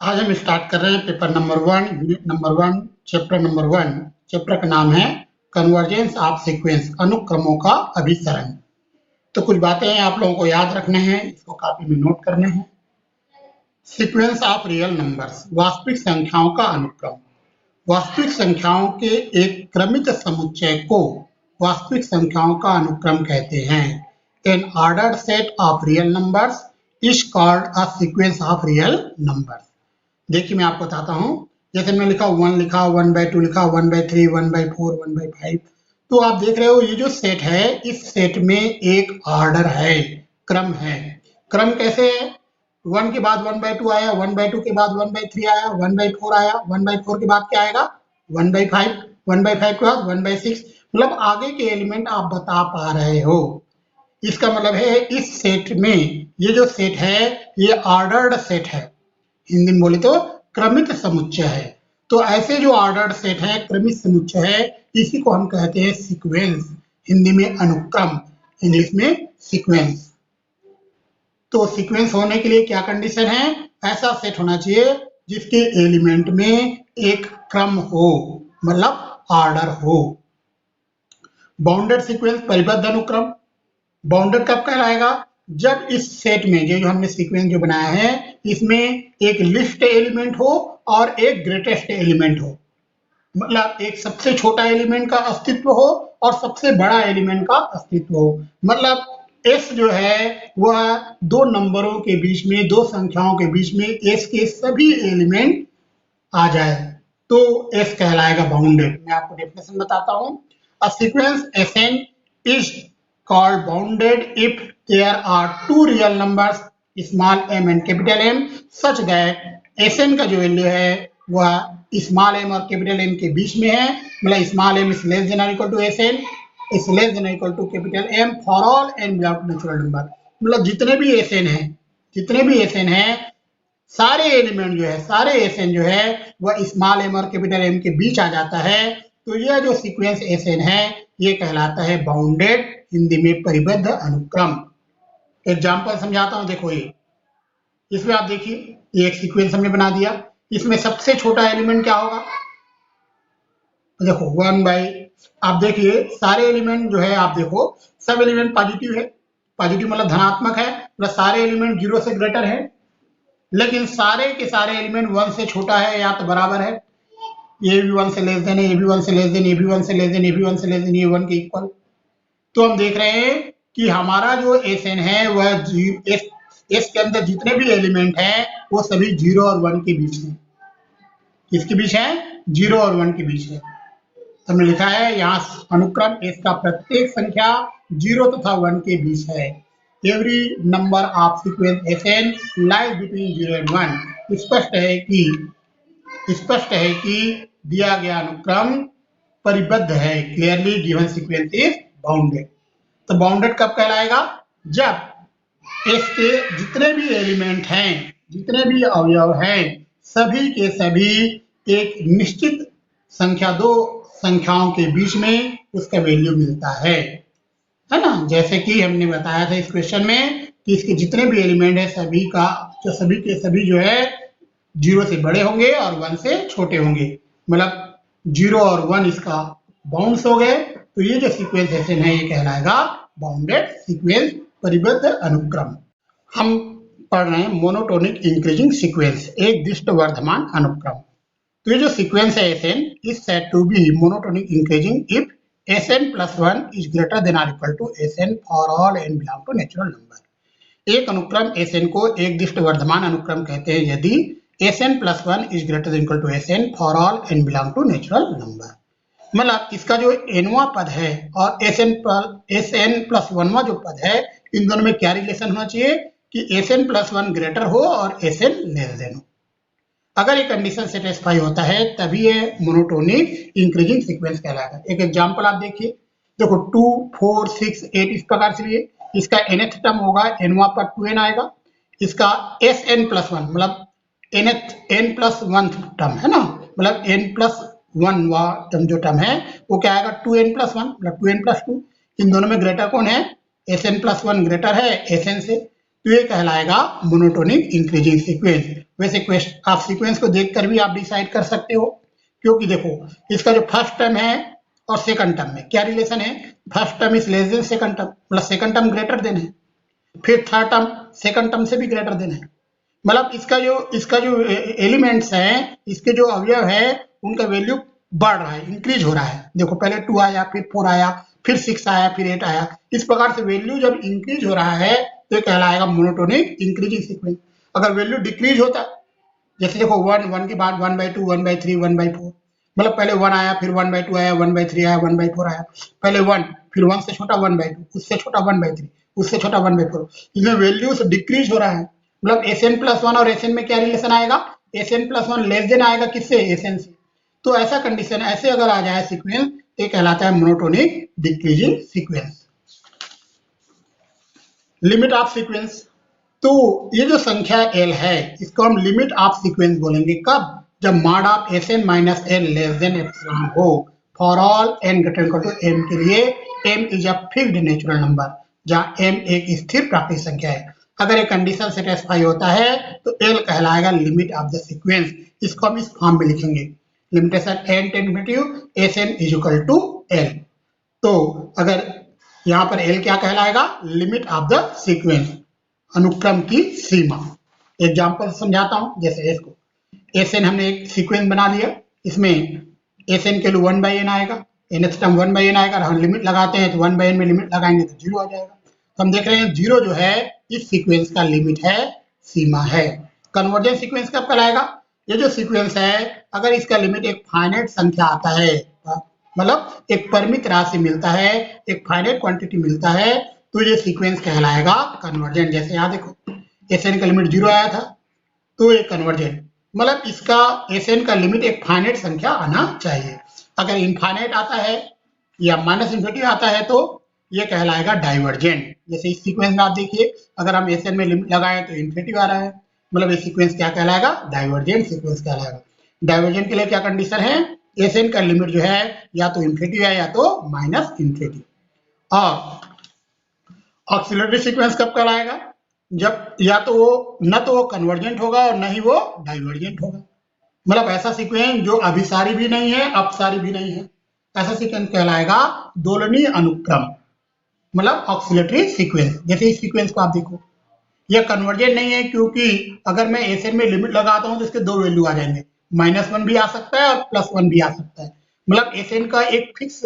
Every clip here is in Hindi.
आज हम स्टार्ट कर रहे हैं paper number 1 unit number 1 chapter number 1। Chapter का नाम है कन्वर्जेंस ऑफ सीक्वेंस, अनुक्रमों का अभिसरण। तो कुछ बातें आप लोगों को याद रखने हैं, इसको कॉपी में नोट करने हैं। सीक्वेंस ऑफ रियल नंबर्स, वास्तविक संख्याओं का अनुक्रम। वास्तविक संख्याओं के एक क्रमित समुच्चय को वास्तविक संख्याओं का अनुक्रम कहते हैं। N ordered set of real numbers is called a sequence of real numbers. देखिए मैं आपको बताता हूँ, जैसे मैं लिखा 1 लिखा 1/2 लिखा 1/3 1/4 1/5। तो आप देख रहे हो ये जो सेट है, इस सेट में एक ऑर्डर है, क्रम है। क्रम कैसे है? 1 के बाद 1/2 आया, 1/2 के बाद 1/3 आया, 1/4 आया, 1/4 के बाद क्या आएगा 1/5, 1/5 के बाद 1/6। मतलब आगे के एलिमेंट आप बता पा रहे हो। इसका मतलब है इस सेट में, ये जो सेट है ये ऑर्डर्ड सेट है। हिंदी में बोले तो क्रमित समुच्चय है। तो ऐसे जो ऑर्डर्ड सेट है, क्रमित समुच्चय है, इसी को हम कहते हैं सीक्वेंस। हिंदी में अनुक्रम, इंग्लिश में सीक्वेंस। तो सीक्वेंस होने के लिए क्या कंडीशन है? ऐसा सेट होना चाहिए जिसके एलिमेंट में एक क्रम हो, मतलब ऑर्डर हो। बाउंडेड सीक्वेंस, परिबद्ध अनुक्रम। बाउंडेड कब कहलाएगा? जब इस सेट में जो हमने सीक्वेंस जो बनाया है, इसमें एक लिस्ट एलिमेंट हो और एक ग्रेटेस्ट एलिमेंट हो। मतलब एक सबसे छोटा एलिमेंट का अस्तित्व हो और सबसे बड़ा एलिमेंट का अस्तित्व हो। मतलब एस जो है वह दो नंबरों के बीच में, दो संख्याओं के बीच में एस के सभी एलिमेंट आ जाए तो एस कहलाएगा बाउंडेड। मैं आपको डेफिनेशन बताता हूँ। A sequence Sn is called bounded if there are two real numbers small m and capital M such that Sn का जो वैल्यू है वह स्मॉल m और कैपिटल M के बीच में है। मतलब small m is less than or equal to Sn is less than or equal to capital M for all n belong to natural number। मतलब जितने भी Sn है सारे एलिमेंट जो है, सारे Sn जो है वह स्मॉल m और कैपिटल M के बीच आ जाता है। तो यह जो सीक्वेंस Sn है ये कहलाता है बाउंडेड, हिंदी में परिबद्ध अनुक्रम। एग्जाम्पल समझाता हूं, देखो ये इसमें आप देखिए, ये एक सीक्वेंस हमने बना दिया। इसमें सबसे छोटा एलिमेंट क्या होगा? देखो 1 आप देखिए सारे एलिमेंट जो है, आप देखो सब एलिमेंट पॉजिटिव है। पॉजिटिव मतलब धनात्मक है, मतलब सारे एलिमेंट 0 से ग्रेटर है। लेकिन सारे के सारे एलिमेंट 1 से छोटा है या तो बराबर है। ये भी 1 से लेस देन है, ये भी 1 से लेस देन, ये भी 1 से लेस देन, ये भी 1 से लेस देन, ये 1 के इक्वल। तो हम देख रहे हैं कि हमारा जो Sn है वह एस के अंदर जितने भी एलिमेंट हैं वो सभी 0 और 1 के बीच हैं। किसके बीच है? 0 और 1 के बीच है। तो हमने लिखा है यहाँ अनुक्रम S का प्रत्येक संख्या 0 तथा 1 के बीच है। Every number of sequence Sn lies between 0 and 1। स्पष्ट है कि दिया गया अनुक्रम परिबद्ध है। Clearly given sequence is bounded. तो बाउंडेड कब कहलाएगा? जब एस के जितने भी एलिमेंट हैं, जितने भी अवयव हैं, सभी के सभी एक निश्चित संख्या, दो संख्याओं के बीच में उसका वैल्यू मिलता है ना। जैसे कि हमने बताया था इस क्वेश्चन में कि इसके जितने भी एलिमेंट है सभी का जो सभी के सभी जो है 0 से बड़े होंगे और 1 से छोटे होंगे। मतलब 0 और 1 इसका बाउंड्स हो गए। तो ये जो सीक्वेंस Sn है ये कहलाएगा बाउंडेड सीक्वेंस, परिबद्ध अनुक्रम। हम पढ़ रहे हैं मोनोटोनिक इंक्रीजिंग सीक्वेंस, एक दिष्ट वर्धमान अनुक्रम। तो ये जो सीक्वेंस है Sn is said to be monotonic increasing if Sn + 1 is greater than और equal to Sn for all n belong to natural number. एक अनुक्रम Sn को एक दिष्ट वर्धमान अनुक्रम कहते हैं यदि Sn + 1 is greater than equal to Sn for all n belong to natural number. मतलब इसका जो nवां पद है और Sn + 1वां जो पद है, इन दोनों में क्या रिलेशन होना चाहिए कि Sn + 1 ग्रेटर हो और Sn लेस देन हो। अगर ये कंडीशन सेटिस्फाई होता है तभी ये मोनोटोनिक इंक्रीजिंग सीक्वेंस कहलाएगा। एक एग्जांपल आप देखिए, देखो 2 4 6 8 इस प्रकार से लिए इसका nth टर्म होगा, nवां पर 2n आएगा। इसका Sn + 1 मतलब n + 1 टर्म है ना, मतलब n + 1 वा टर्म जो टर्म है वो क्या आएगा 2n + 1 मतलब 2n + 2। इन दोनों में ग्रेटर कौन है? Sn + 1 ग्रेटर है Sn से। तो ये कहलाएगा मोनोटोनिक इंक्रीजिंग सीक्वेंस। वैसे आप सीक्वेंस को देखकर भी आप डिसाइड कर सकते हो, क्योंकि देखो इसका जो फर्स्ट टर्म है और सेकंड टर्म में क्या रिलेशन है, first term is less than second term, मतलब सेकंड टर्म ग्रेटर देन है, फिर थर्ड टर्म सेकंड टर्म से भी ग्रेटर देन है, मतलब इसका जो एलिमेंट्स हैं, इसके जो अवयव है उनका वैल्यू बढ़ रहा है, इंक्रीज हो रहा है। देखो पहले 2 आया, फिर 4 आया, फिर 6 आया, फिर 8 आया, इस प्रकार से वैल्यू जब इंक्रीज हो रहा है तो ये कहलाएगा मोनोटोनिक इंक्रीजिंग सीक्वेंस। अगर वैल्यू डिक्रीज होता, जैसे देखो 1 के बाद 1/2, 1/3, 1/4, मतलब पहले 1 आया, फिर 1/2 आया, 1/3 आया, 1/4 आया, पहले 1, फिर 1 से छोटा 1/2, उससे छोटा 1/3, उससे छोटा 1/4, इसमें वैल्यूज डिक्रीज हो रहा है। मतलब Sn+1 और Sn में क्या रिलेशन आएगा, Sn+1 लेस देन आएगा किससे, Sn से। तो ऐसा कंडीशन, ऐसे अगर आ जाए सीक्वेंस, ये कहलाता है monotonic decreasing sequence. Limit of sequence, तो ये जो संख्या l है इसको हम लिमिट ऑफ सीक्वेंस बोलेंगे कब, जब mod of Sn minus n less than epsilon हो। For all n greater equal to m के लिए m is a fixed natural number, जहां m एक स्थिर प्राकृतिक संख्या है। अगर ये कंडीशन सेटिस्फाई होता है तो l कहलाएगा लिमिट ऑफ द सीक्वेंस। इसको हम इस फॉर्म में लिखेंगे, limitation n tend Sn is equal to l। तो अगर यहाँ पर l क्या कहलाएगा, लिमिट ऑफ द सीक्वेंस, अनुक्रम की सीमा। एग्जाम्पल समझाता हूं, जैसे इसको Sn हमने एक सीक्वेंस बना लिया, इसमें Sn के लिए 1/n आएगा, nth टर्म 1/n आएगा, हम लिमिट लगाते हैं तो 1/n में लिमिट लगाएंगे तो 0 आ जाएगा। तो हम देख रहे हैं 0 जो है इस सीक्वेंस का लिमिट है, सीमा है। कन्वर्जेंट सीक्वेंस कब कहलाएगा, ये जो सीक्वेंस है अगर इसका लिमिट एक फाइनाइट संख्या आता है, मतलब एक परिमित राशि मिलता है, एक फाइनाइट क्वांटिटी मिलता है, तो ये सीक्वेंस कहलाएगा कन्वर्जेंट। जैसे यहाँ देखो Sn का लिमिट 0 आया था तो ये कन्वर्जेंट, मतलब इसका Sn का लिमिट एक फाइनाइट संख्या आना चाहिए। अगर इनफाइनाइट आता है या -∞ आता है तो ये कहलाएगा डाइवर्जेंट। जैसे इस सीक्वेंस में आप देखिए, अगर हम Sn में लिमिट लगाएं तो इन्फिनिटी आ रहा है, मतलब ये सीक्वेंस क्या कहलाएगा, डाइवर्जेंट सीक्वेंस कहलाएगा। डाइवर्जेंट के लिए क्या कंडीशन है, Sn का लिमिट जो है या तो इन्फिनिटी है या तो -∞। और ऑक्सिलरी सीक्वेंस कब कहलाएगा, जब या तो वो न तो वो कन्वर्जेंट होगा और न ही वो डाइवर्जेंट होगा, मतलब ऐसा सीक्वेंस जो अभिसारी भी नहीं है अपसारी भी नहीं है, ऐसा सीक्वेंस कहलाएगा दोलनीय अनुक्रम, मतलब ऑक्सिलरी सीक्वेंस। जैसे इस सीक्वेंस को आप देखो, यह कन्वर्जेंट नहीं है क्योंकि अगर मैं Sn में लिमिट लगाता हूं तो इसके 2 वैल्यू आ जाएंगे, -1 भी आ सकता है और +1 भी आ सकता है, मतलब Sn का एक फिक्स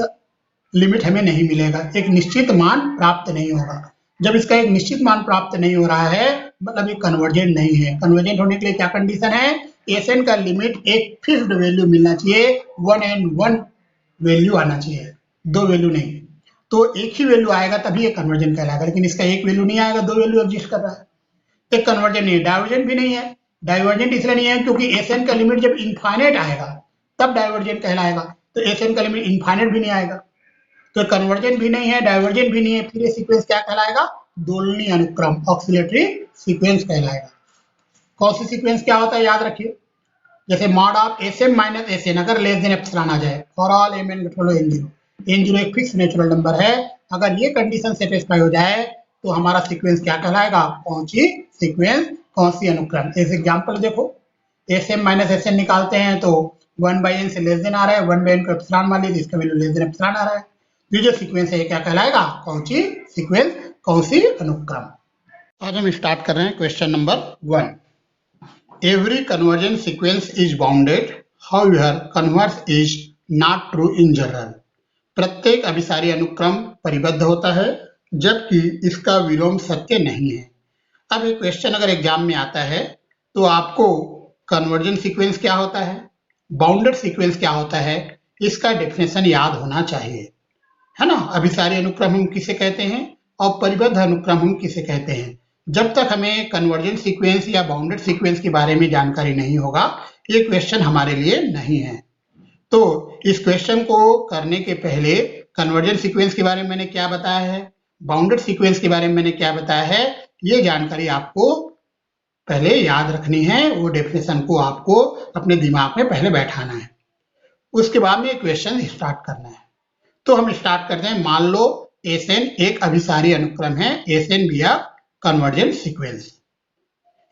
लिमिट हमें नहीं मिलेगा, एक निश्चित मान प्राप्त नहीं होगा। जब इसका एक निश्चित मान प्राप्त नहीं हो रहा है मतलब ये कन्वर्जेंट नहीं है। कन्वर्जेंट होने के लिए क्या कंडीशन है, Sn का लिमिट एक फिक्स्ड वैल्यू मिलना चाहिए, 1 and 1 वैल्यू आना चाहिए, 2 वैल्यू नहीं। तो एक ही वैल्यू आएगा तभी ये कन्वर्जेंट कहलाएगा, लेकिन इसका एक वैल्यू नहीं आएगा, 2 वैल्यू एग्जिस्ट कर रहा है, एक कन्वर्जेंट नहीं है। डाइवर्जेंट भी नहीं है, डाइवर्जेंट इसलिए नहीं है क्योंकि Sn का लिमिट जब इनफाइनाइट आएगा तब डाइवर्जेंट कहलाएगा, तो Sn का लिमिट इनफाइनाइट भी नहीं आएगा, तो कन्वर्जेंट भी नहीं है, डाइवर्जेंट भी नहीं है, फिर ये सीक्वेंस क्या कहलाएगा, दोलनीय अनुक्रम, ऑक्सिलरी सीक्वेंस कहलाएगा। कौन सी सीक्वेंस क्या होता है याद रखिए, जैसे mod of Sm minus Sn अगर लेस देन एप्सिलॉन आ जाए, for all mn greater n0, n0 एक फिक्स नेचुरल नंबर है, अगर ये कंडीशन सेटिस्फाई हो जाए तो हमारा सीक्वेंस क्या कहलाएगा, कौन सी सीक्वेंस, कौन सी अनुक्रम। इस एग्जांपल देखो, Sm माइनस Sn निकालते हैं तो 1/n से लेस देन आ रहा है, 1/n को एप्सिलॉन मान लीजिए, इसका वैल्यू लेस देन एप्सिलॉन आ रहा है, ये जो सीक्वेंस है ये क्या कहलाएगा, कौन सी सीक्वेंस, कौन सी अनुक्रम। आज हम स्टार्ट कर रहे हैं question number 1। Every convergent sequence is bounded, however, converse is not true in general. प्रत्येक अभिसारी अनुक्रम परिबद्ध होता है जबकि इसका विलोम सत्य नहीं है। अब ये क्वेश्चन अगर एग्जाम में आता है तो आपको कन्वर्जेंट सीक्वेंस क्या होता है, बाउंडेड सीक्वेंस क्या होता है, इसका डेफिनेशन याद होना चाहिए, है ना। अभिसारी अनुक्रम हम किसे कहते हैं और परिबद्ध अनुक्रम हम किसे कहते हैं। जब तक हमें कन्वर्जेंट सीक्वेंस या बाउंडेड सीक्वेंस के बारे में जानकारी नहीं होगा ये क्वेश्चन हमारे लिए नहीं है। तो इस क्वेश्चन को करने के पहले कन्वर्जेंट सीक्वेंस के बारे में मैंने क्या बताया है, बाउंडेड सीक्वेंस के बारे में मैंने क्या बताया है, ये जानकारी आपको पहले याद रखनी है, वो डेफिनेशन को आपको अपने दिमाग में पहले बैठाना है, उसके बाद में क्वेश्चन स्टार्ट करना है। तो हम स्टार्ट करते हैं, मान लो Sn एक अभिसारी अनुक्रम है, Sn भी कन्वर्जेंट सीक्वेंस।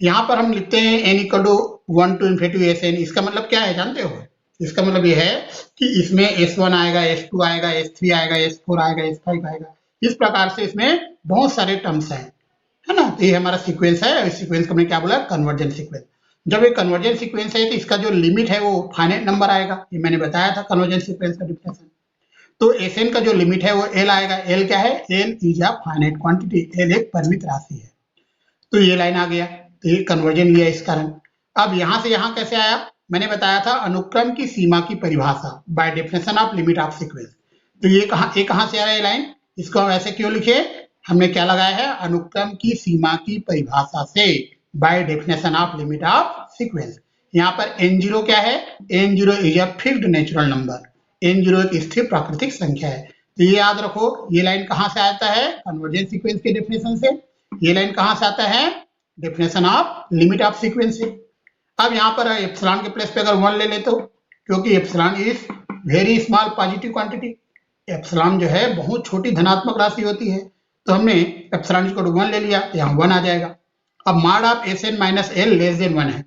यहाँ पर हम लिखते हैं n equal to 1 to infinity Sn। इसका मतलब क्या है जानते हो? इसका मतलब ये है कि इसमें S1 आएगा, S2 आएगा, S3 आएगा, S4 आएगा, S5 आएगा। इस प्रकार से इसमें बहुत सारे टर्म्स हैं, है ना। तो ये हमारा सीक्वेंस है। इस सीक्वेंस को हमने क्या बोला? Convergent sequence. जब ये कन्वर्जेंट सीक्वेंस है तो इसका जो लिमिट है वो फाइनाइट नंबर आएगा। ये मैंने बताया था कन्वर्जेंट सीक्वेंस का डिफिनेशन। तो Sn का जो लिमिट है वो L आएगा। L क्या है? L is a finite quantity. L एक परिमित राशि है। तो ये लाइन आ गया, तो ये कन्वर्जन लिया इस कारण। अब यहां से यहां कैसे आया? मैंने बताया था अनुक्रम की सीमा की परिभाषा, bye definition of limit of sequence. तो ये कहां से आ रहा है लाइन? इसको हम ऐसे क्यों लिखे? हमने क्या लगाया है? अनुक्रम की सीमा की परिभाषा से, bye definition of limit of sequence. यहाँ पर n0 क्या है? n0 is a fixed natural number. n0 एक स्थिर प्राकृतिक संख्या है। तो ये याद रखो, ये लाइन कहां से आता है? कन्वर्जेंट सीक्वेंस के डेफिनेशन से। ये लाइन कहां से आता है? Definition of limit of sequence से। अब यहाँ पर एप्सिलॉन के प्लेस पे अगर 1 ले लेते हो, क्योंकि epsilon is very small positive quantity. Epsilon जो है बहुत छोटी धनात्मक राशि होती है, तो हमने एप्सिलॉन इक्वल टू 1 ले लिया, तो यहाँ 1 आ जाएगा। अब mod of Sn minus L less than 1 है,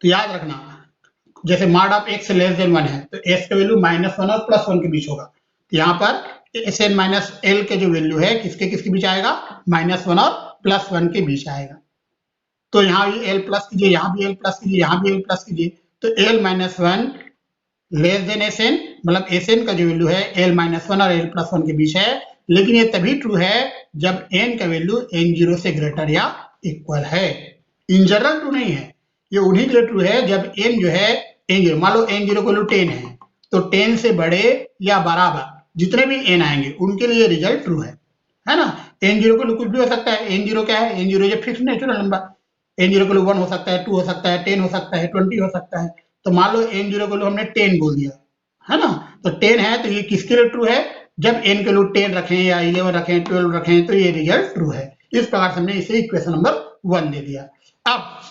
तो याद रखना जैसे mod of x less than 1 है तो s का वैल्यू -1 और +1 के बीच होगा। तो यहाँ पर Sn माइनस एल के जो वैल्यू है किसके बीच आएगा? -1 और +1 के बीच आएगा। तो यहाँ भी l प्लस कीजिए, यहाँ भी l प्लस कीजिए, यहाँ भी l प्लस कीजिए, तो l-1 लेस देन Sn, मतलब Sn का जो वैल्यू है l-1 और l+1 के बीच है। लेकिन ये तभी ट्रू है जब n का वैल्यू n0 से ग्रेटर या इक्वल है। इन जनरल ट्रू नहीं है, ये उन्हीं के लिए ट्रू है जब n जो है n0, मान लो n0 का वैल्यू 10 है, तो 10 से बड़े या बराबर जितने भी n आएंगे उनके लिए रिजल्ट ट्रू है ना। n0 को कुछ भी हो सकता है। n0 क्या है? n0 is fixed natural number. n0 को 1 हो सकता है, 2 हो सकता है, 10 हो सकता है, 20 हो सकता है। तो मान लो n0 को हमने 10 बोल दिया, है ना। तो 10 है तो ये किसके लिए ट्रू है? जब n के लोग 10 रखें या 11 रखें, 12 रखें, तो ये रिजल्ट ट्रू है। इस प्रकार से हमने इसे इक्वेशन नंबर 1 दे दिया। अब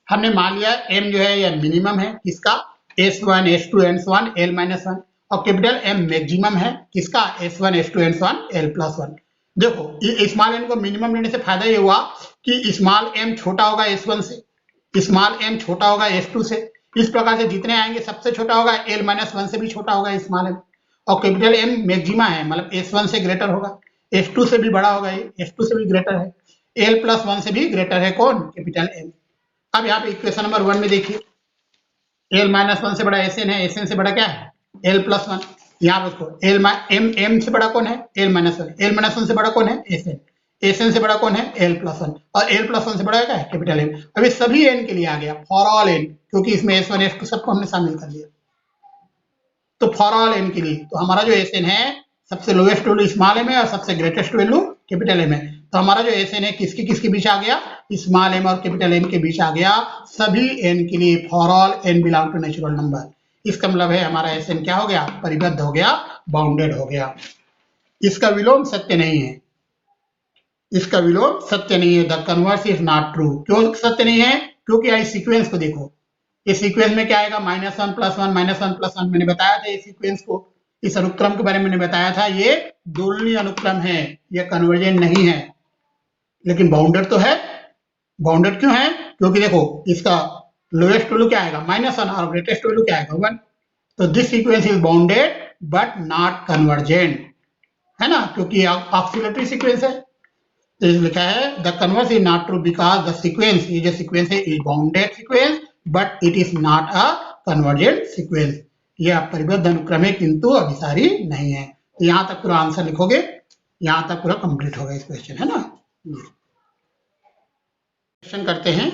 हमने मान लिया m जो है यह मिनिमम है, किसका? S1, S2 and so on l-1, और कैपिटल M मैक्सिमम है, किसका? S1, S2 and so on l+1। देखो ये स्मॉल m को मिनिमम लेने से फायदा ये हुआ कि स्मॉल m छोटा होगा S1 से, स्मॉल m छोटा होगा S2 से। इस प्रकार से जितने आएंगे सबसे छोटा होगा, l-1 से भी छोटा होगा स्मॉल m, और कैपिटल M मैक्सिमा है, मतलब S1 से ग्रेटर होगा, S2 से भी बड़ा होगा, S2 से भी ग्रेटर है, l+1 से भी ग्रेटर है कौन? Capital M। अब यहाँ पे इक्वेशन नंबर 1 में देखिए, l-1 से बड़ा Sn है, Sn से बड़ा क्या है? l+1। यहाँ पर m से बड़ा कौन है? l-1। l-1 से बड़ा कौन है? Sn। Sn से बड़ा कौन है? l+1। और l+1 से बड़ा क्या है? Capital M। अब ये सभी n के लिए आ गया, फॉर ऑल n, क्योंकि इसमें S1 S2 सबको हमने शामिल कर लिया। तो फॉर ऑल n के लिए तो हमारा जो Sn है सबसे लोएस्ट वैल्यू स्मॉल m है और सबसे ग्रेटेस्ट वैल्यू कैपिटल M है। तो हमारा जो Sn है किसके बीच आ गया? स्मॉल m और कैपिटल M के बीच आ गया, सभी n के लिए, for all n belong to natural number. इसका मतलब है हमारा Sn क्या हो गया? परिबद्ध हो गया, बाउंडेड हो गया। इसका विलोम सत्य नहीं है, इसका विलोम सत्य नहीं है। The converse is not true. क्यों सत्य नहीं है? क्योंकि इस सीक्वेंस को देखो, इस सीक्वेंस में क्या आएगा? -1 +1 -1 +1। मैंने बताया था इस सीक्वेंस को, इस अनुक्रम के बारे में मैंने बताया था, ये दोलनीय अनुक्रम है, ये कन्वर्जेंट नहीं है, लेकिन बाउंडेड तो है। बाउंडेड क्यों है? क्योंकि देखो इसका लोएस्ट वैल्यू क्या आएगा? -1 और ग्रेटेस्ट वैल्यू क्या आएगा? 1। तो this sequence is bounded but not convergent, है ना, क्योंकि ऑक्सिलेटरी सीक्वेंस है। तो लिखा है the converse is not true because the sequence, ये जो सीक्वेंस है is bounded sequence but it is not a convergent sequence. यह परिबद्ध अनुक्रम है किंतु अभिसारी नहीं है। तो यहाँ तक पूरा आंसर लिखोगे, यहाँ तक पूरा कंप्लीट होगा इस क्वेश्चन, है ना। क्वेश्चन करते हैं,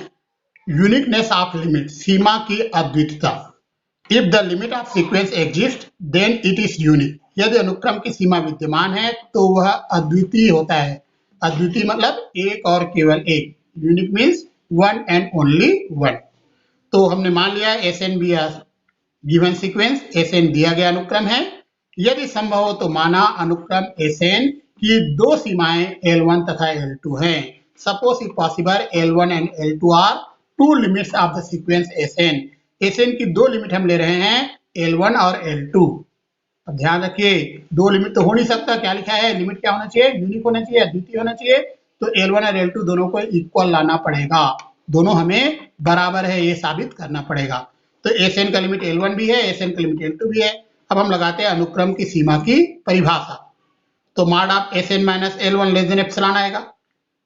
यूनिकनेस ऑफ लिमिट, सीमा की अद्वितीयता। If the limit of sequence exist then it is unique. यदि अनुक्रम की सीमा विद्यमान है तो वह अद्वितीय होता है। अद्वितीय मतलब एक और केवल एक। Unique means one and only one. तो हमने मान लिया Sn be given sequence, Sn दिया गया अनुक्रम है। यदि संभव हो तो माना अनुक्रम Sn की दो सीमाएं L1 तथा L2 हैं। Suppose if possible L1 and L2 are two limits of the sequence Sn। Sn की दो लिमिट हम ले रहे हैं, L1 और L2। अब ध्यान रखिए, दो लिमिट तो हो नहीं सकता। क्या लिखा है, लिमिट क्या होना चाहिए, यूनिक होना चाहिए, अद्वितीय होना चाहिए। तो L1 और L2 दोनों को इक्वल लाना पड़ेगा, दोनों हमें बराबर है ये साबित करना पड़ेगा। तो Sn का लिमिट L1 भी है, Sn का लिमिट L2 भी है। अब हम लगाते हैं अनुक्रम की सीमा की परिभाषा। तो mod of Sn minus L1 less than epsilon आएगा,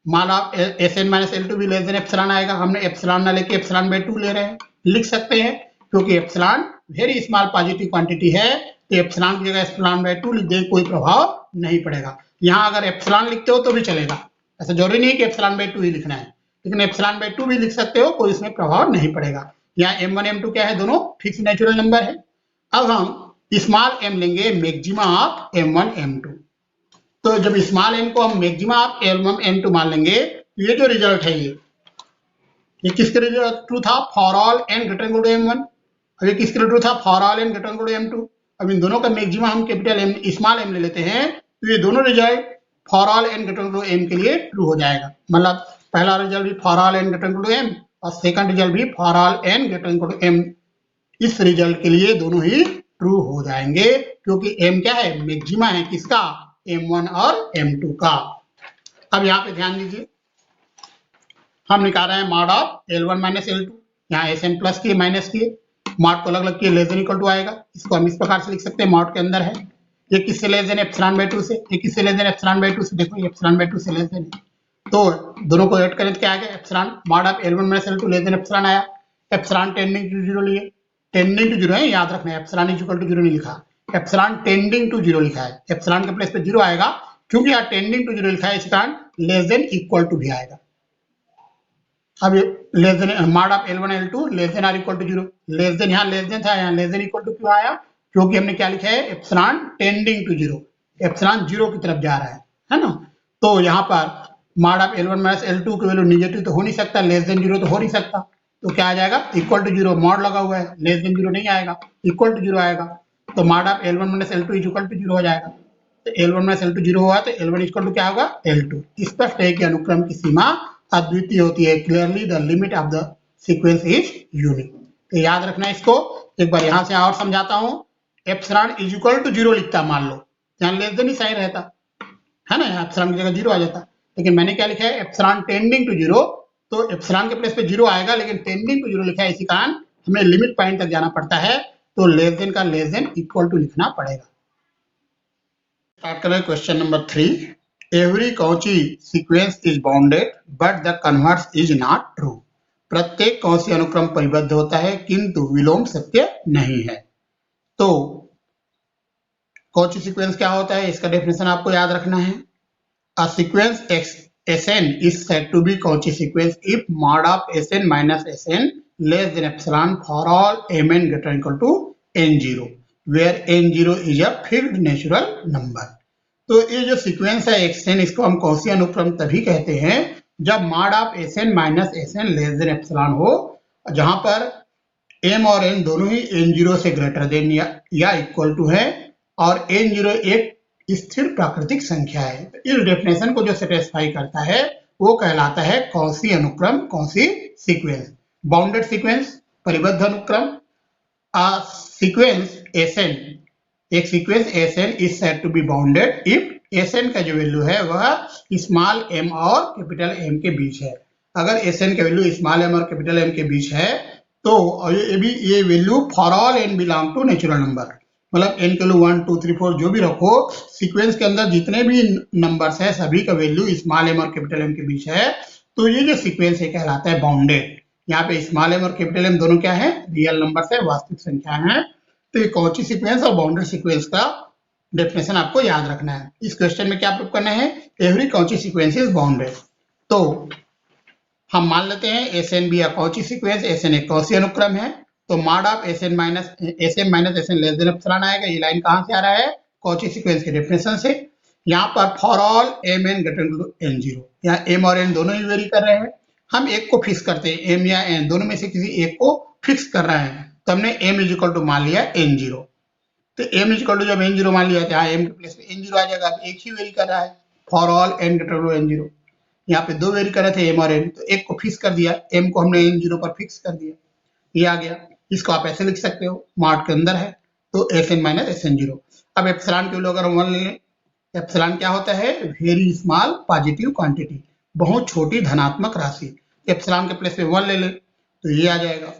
mod of Sn minus L2 भी लेस देन एप्सिलॉन आएगा। हमने एप्सिलॉन ना लेके एप्सिलॉन बाय 2 ले रहे हैं, लिख सकते हैं, क्योंकि epsilon very small positive quantity है, तो एप्सिलॉन की जगह एप्सिलॉन बाय 2 लिख दें, कोई प्रभाव नहीं पड़ेगा। यहाँ अगर एप्सिलॉन लिखते हो तो भी चलेगा, ऐसा जरूरी नहीं कि एप्सिलॉन बाय 2 ही लिखना है, लेकिन एप्सिलॉन बाय 2 भी लिख सकते हो, कोई इसमें प्रभाव नहीं पड़ेगा। यहाँ m1 m2 क्या है, दोनों फिक्स नेचुरल नंबर है। अब हम स्मॉल m लेंगे मैक्सिमा ऑफ m1 m2। तो जब स्मॉल m को हम मैक्सिमा ऑफ m1 m2 मान लेंगे, ये जो रिजल्ट है ये किसके लिए ट्रू था, for all n greater than m1। अब ये किसके लिए ट्रू था, for all n greater than m2। अब इन दोनों का मैक्सिमा हम कैपिटल M स्मॉल m ले लेते हैं, तो ये दोनों result for all n greater than m के लिए ट्रू हो जाएगा। मतलब पहला रिजल्ट भी for all n greater than m और सेकंड रिजल्ट भी for all n greater than m। इस रिजल्ट के लिए दोनों ही ट्रू हो जाएंगे, क्योंकि m क्या है, मैक्सिमा है किसका, m1 और m2 का। अब यहाँ पे ध्यान दीजिए, हम निकाल रहे हैं mod of L1 minus L2, यहाँ Sn प्लस किए माइनस किए, मॉड को अलग अलग किए, लेस देन इक्वल टू आएगा। इसको हम इस प्रकार से लिख सकते हैं, मॉड के अंदर है, ये किससे लेस देन एप्सिलॉन बाय 2 से, ये किससे लेस देन एप्सिलॉन बाय 2 से, देखो ये एप्सिलॉन बाय 2 से लेस देन, तो दोनों को ऐड करें तो क्या आ गया, epsilon mod of L1 minus L2 less than epsilon आया। एप्सिलॉन टेंडिंग टू 0 लिए, टेंडिंग टू 0 है, याद रखना है, एप्सिलॉन इज इक्वल टू 0 नहीं लिखा, एप्सिलॉन टेंडिंग टू 0 लिखा है। एप्सिलॉन के प्लेस पे 0 आएगा, क्योंकि यहाँ टेंडिंग टू 0 लिखा है, इस कारण लेस देन इक्वल टू भी आएगा। अब less than mod of L1 L2 less than or equal to 0, less than यहाँ लेस देन था, यहाँ लेस देन इक्वल टू क्यों आया, क्योंकि हमने क्या लिखा है, एप्सिलॉन टेंडिंग टू 0, एप्सिलॉन 0 की तरफ जा रहा है ना। तो यहाँ पर mod of L1 minus L2 की वैल्यू निगेटिव तो हो नहीं सकता, लेस देन 0 तो हो नहीं सकता, तो क्या आ जाएगा, इक्वल टू 0, मॉड लगा हुआ है, लेस देन 0 नहीं आएगा, इक्वल टू 0 आएगा। तो mod of L1 minus L2 is equal to 0 हो जाएगा। तो L1 माइनस L2 0 हुआ, तो L1 इक्वल टू क्या होगा, L2। स्पष्ट है कि अनुक्रम की सीमा अद्वितीय होती है, clearly the limit of the sequence is unique. तो याद रखना इसको, एक बार यहां से और समझाता हूं। एप्सिलॉन इज इक्वल टू 0 लिखता, मान लो यहाँ लेस देन ही साइन रहता है ना, एप्सिलॉन की जगह 0 आ जाता, लेकिन मैंने क्या लिखा है, एप्सिलॉन टेंडिंग टू 0, तो एप्सिलॉन के प्लेस पे 0 आएगा, लेकिन टेंडिंग टू 0 लिखा है, इसी कारण हमें लिमिट पॉइंट तक जाना पड़ता है, तो लेस देन का लेस देन इक्वल टू लिखना पड़ेगा। स्टार्ट करें question number 3। Every Cauchy sequence is bounded, but the converse is not true. प्रत्येक कौची अनुक्रम परिबद्ध होता है, किंतु विलोम सत्य नहीं है। तो कौची सीक्वेंस क्या होता है, इसका डेफिनेशन आपको याद रखना है। A sequence Sn is said to be Cauchy sequence if mod of Sn minus Sn less than epsilon for all mn greater than equal to n0, where n0 is a fixed natural number. तो ये जो सीक्वेंस है Xn, इसको हम कौची अनुक्रम तभी कहते हैं जब mod of Sn minus Sn less than epsilon हो, जहां पर m और n दोनों ही n0 से ग्रेटर देन या इक्वल टू है, और n0 एक स्थिर प्राकृतिक संख्या है। तो इस डेफिनेशन को जो सेटिस्फाई करता है वो कहलाता है कौची अनुक्रम, कौची सीक्वेंस। बाउंडेड सीक्वेंस, परिबद्ध अनुक्रम। सीक्वेंस Sn, एक sequence Sn is said to be bounded if Sn का जो वैल्यू है वह स्मॉल m और कैपिटल M के बीच है। अगर Sn का वैल्यू स्मॉल m और कैपिटल M के बीच है, तो ये value for all n belong to natural number, मतलब n के वैल्यू 1 2 3 4 जो भी रखो, सीक्वेंस के अंदर जितने भी नंबर्स है सभी का वैल्यू स्मॉल m और कैपिटल M के बीच है, तो ये जो सीक्वेंस है कहलाता है बाउंडेड। यहाँ पे स्मॉल m और कैपिटल M दोनों क्या है, रियल नंबर है, वास्तविक संख्या है। तो ये कौची सीक्वेंस और बाउंडेड सीक्वेंस का डेफिनेशन आपको याद रखना है। इस क्वेश्चन में क्या प्रूव करना है, every Cauchy sequence is bounded. तो हम मान लेते हैं Sn भी कौची सीक्वेंस, Sn एक कौची अनुक्रम है, तो mod of Sn minus Sn less than epsilon आएगा। ये लाइन कहां से आ रहा है, कौची सीक्वेंस के डेफिनेशन से। यहाँ पर for all mn greater to n0, यहाँ m और n दोनों ही वेरी कर रहे हैं, हम एक को फिक्स करते हैं, m या n दोनों में से किसी एक को फिक्स कर रहे हैं, तो हमने m इज इक्वल टू मान लिया n0। तो m इज इक्वल टू जब n0 मान लिया, यहाँ m के प्लेस पे n0 आ जाएगा। अब एक ही वेरी कर रहा है, for all n greater to n0। यहाँ पे दो वेरी कर रहे थे m और n, तो एक को फिक्स कर दिया, m को हमने n0 पर फिक्स कर दिया, ये आ गया। इसको आप ऐसे लिख सकते हो, मॉड के अंदर है तो Sn माइनस Sn0। अब एप्सिलॉन की वैल्यू अगर हम 1 ले लें, एप्सिलॉन क्या होता है? वेरी स्मॉल पॉजिटिव क्वांटिटी, बहुत छोटी धनात्मक राशि। एप्सिलॉन के प्लेस पे 1 ले लें तो ये आ जाएगा।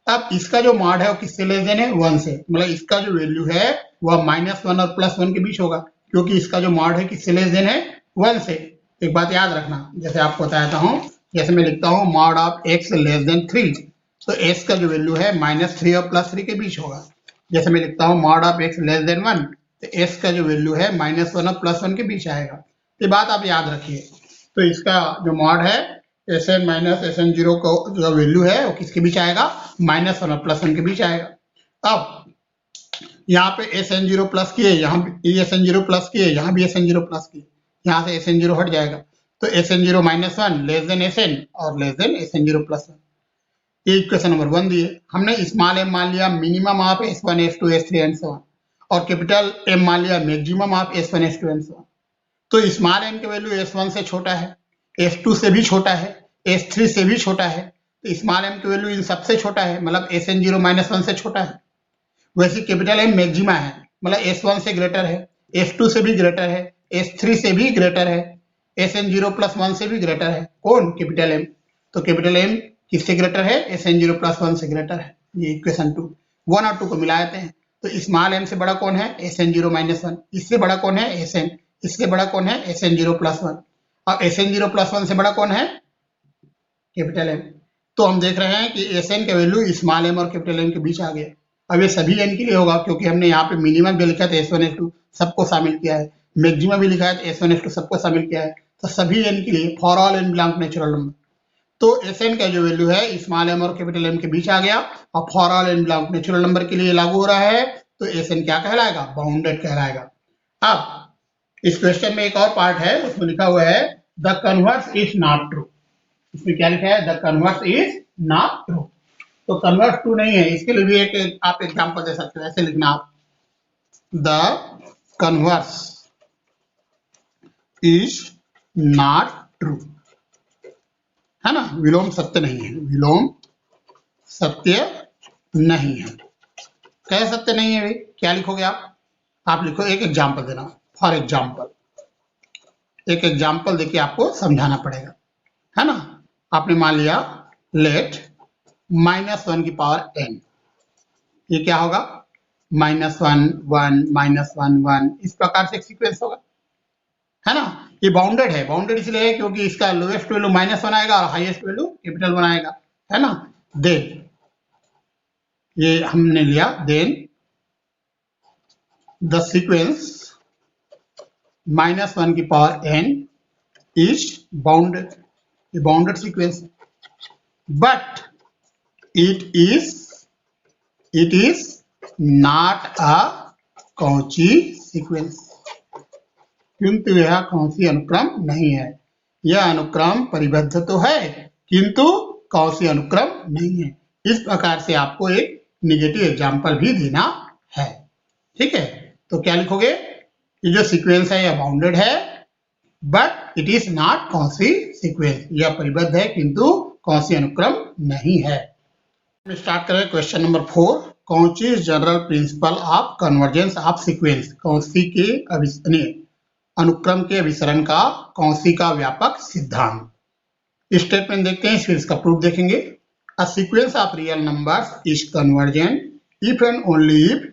अब इसका जो मॉड है वो किससे लेस देन है? 1 से, मतलब इसका जो वैल्यू है वह -1 और +1 के बीच होगा, क्योंकि इसका जो मॉड है किससे लेस देन है? 1 से। एक बात याद रखना, जैसे आपको बताता हूँ, जैसे मैं लिखता हूँ mod of x less than 3, तो x का जो वैल्यू है -3 और +3 के बीच होगा। जैसे मैं लिखता हूँ mod of x less than 1, तो x का जो वैल्यू है -1 और +1 के बीच आएगा। ये बात आप याद रखिए। तो इसका जो मॉड है Sn माइनस Sn0 का जो वैल्यू है वो किसके बीच आएगा? -1 और +1 के बीच आएगा। अब यहाँ पे Sn0 प्लस किए, यहाँ भी Sn0 प्लस किए, यहाँ भी Sn0 प्लस किए, यहाँ से Sn0 हट जाएगा, तो Sn0 -1 लेस देन Sn और लेस देन Sn0 +1। ये इक्वेशन नंबर 1 दिए। हमने स्मॉल m मान लिया minimum of S1 S2 S3 and so on, और कैपिटल M मान लिया maximum of S1 S2 and so on। तो स्मॉल m की वैल्यू S1 से छोटा है, S2 से भी छोटा है, S3 से भी छोटा है, तो स्मॉल m की वैल्यू इन सबसे छोटा है, मतलब Sn0 -1 से छोटा है। वैसे कैपिटल M मैक्सिमा है, मतलब S1 से ग्रेटर है, S2 से भी ग्रेटर है, S3 से भी ग्रेटर है, Sn0 +1 से भी ग्रेटर है। कौन? Capital M। तो कैपिटल M किससे ग्रेटर है? Sn0 +1 से ग्रेटर है। ये इक्वेशन 2, 1 और 2 को मिला देते हैं, तो स्मॉल m से बड़ा कौन है? Sn0 -1। इससे बड़ा कौन है? Sn। इससे बड़ा कौन है? Sn0 +1। और Sn0 +1 से बड़ा कौन है? Capital M। तो हम देख रहे हैं कि Sn का वैल्यू स्मॉल m और कैपिटल M के बीच आ गया। अब ये सभी n के लिए होगा, क्योंकि हमने यहाँ पे मिनिमम भी लिखा था S1 S2 सबको शामिल किया है, मैक्सिमम भी लिखा है तो S1 S2 सबको शामिल किया है, तो सभी n के लिए for all n belong to natural number. तो Sn का जो वैल्यू है स्मॉल m और कैपिटल M के बीच आ गया, और for all n belong to natural number के लिए लागू हो रहा है, तो Sn क्या कहलाएगा? बाउंडेड कहलाएगा। अब इस क्वेश्चन में एक और पार्ट है, उसमें लिखा हुआ है the converse is not true. इसमें क्या लिखा है? The converse is not true. तो कन्वर्स ट्रू नहीं है, इसके लिए भी एक आप एग्जांपल दे सकते हो, ऐसे लिखना आप, the converse is not true, है ना? विलोम सत्य नहीं है, विलोम सत्य नहीं है। क्या सत्य नहीं है भाई? क्या लिखोगे आप लिखो एक एग्जांपल देना। फॉर एग्जांपल, एक एग्जांपल देके आपको समझाना पड़ेगा, है ना? आपने मान लिया लेट -1 की पावर n, ये क्या होगा? -1 1 -1 1, इस प्रकार से एक सीक्वेंस होगा, है ना? ये बाउंडेड है, बाउंडेड इसलिए है क्योंकि इसका लोएस्ट वैल्यू -1 आएगा और हाईएस्ट वैल्यू कैपिटल 1 आएगा, है ना? देन ये हमने लिया, देन द सीक्वेंस -1 की पावर n इज बाउंडेड, ये bounded sequence, but it is not a Cauchy sequence, किंतु यह कौची अनुक्रम नहीं है। यह अनुक्रम परिबद्ध तो है किंतु कौची अनुक्रम नहीं है। इस प्रकार से आपको एक निगेटिव एग्जांपल भी देना है, ठीक है? तो क्या लिखोगे? ये जो सीक्वेंस है यह बाउंडेड है, but it is not Cauchy sequence, यह परिबद्ध है किंतु कौची अनुक्रम नहीं है। स्टार्ट करें question number 4। Cauchy general principle of convergence of sequence, Cauchy के अनुक्रम के अभिसरण का कौची का व्यापक सिद्धांत। स्टेटमेंट देखते हैं, फिर इसका प्रूफ देखेंगे। अ sequence of real numbers is convergent if and only if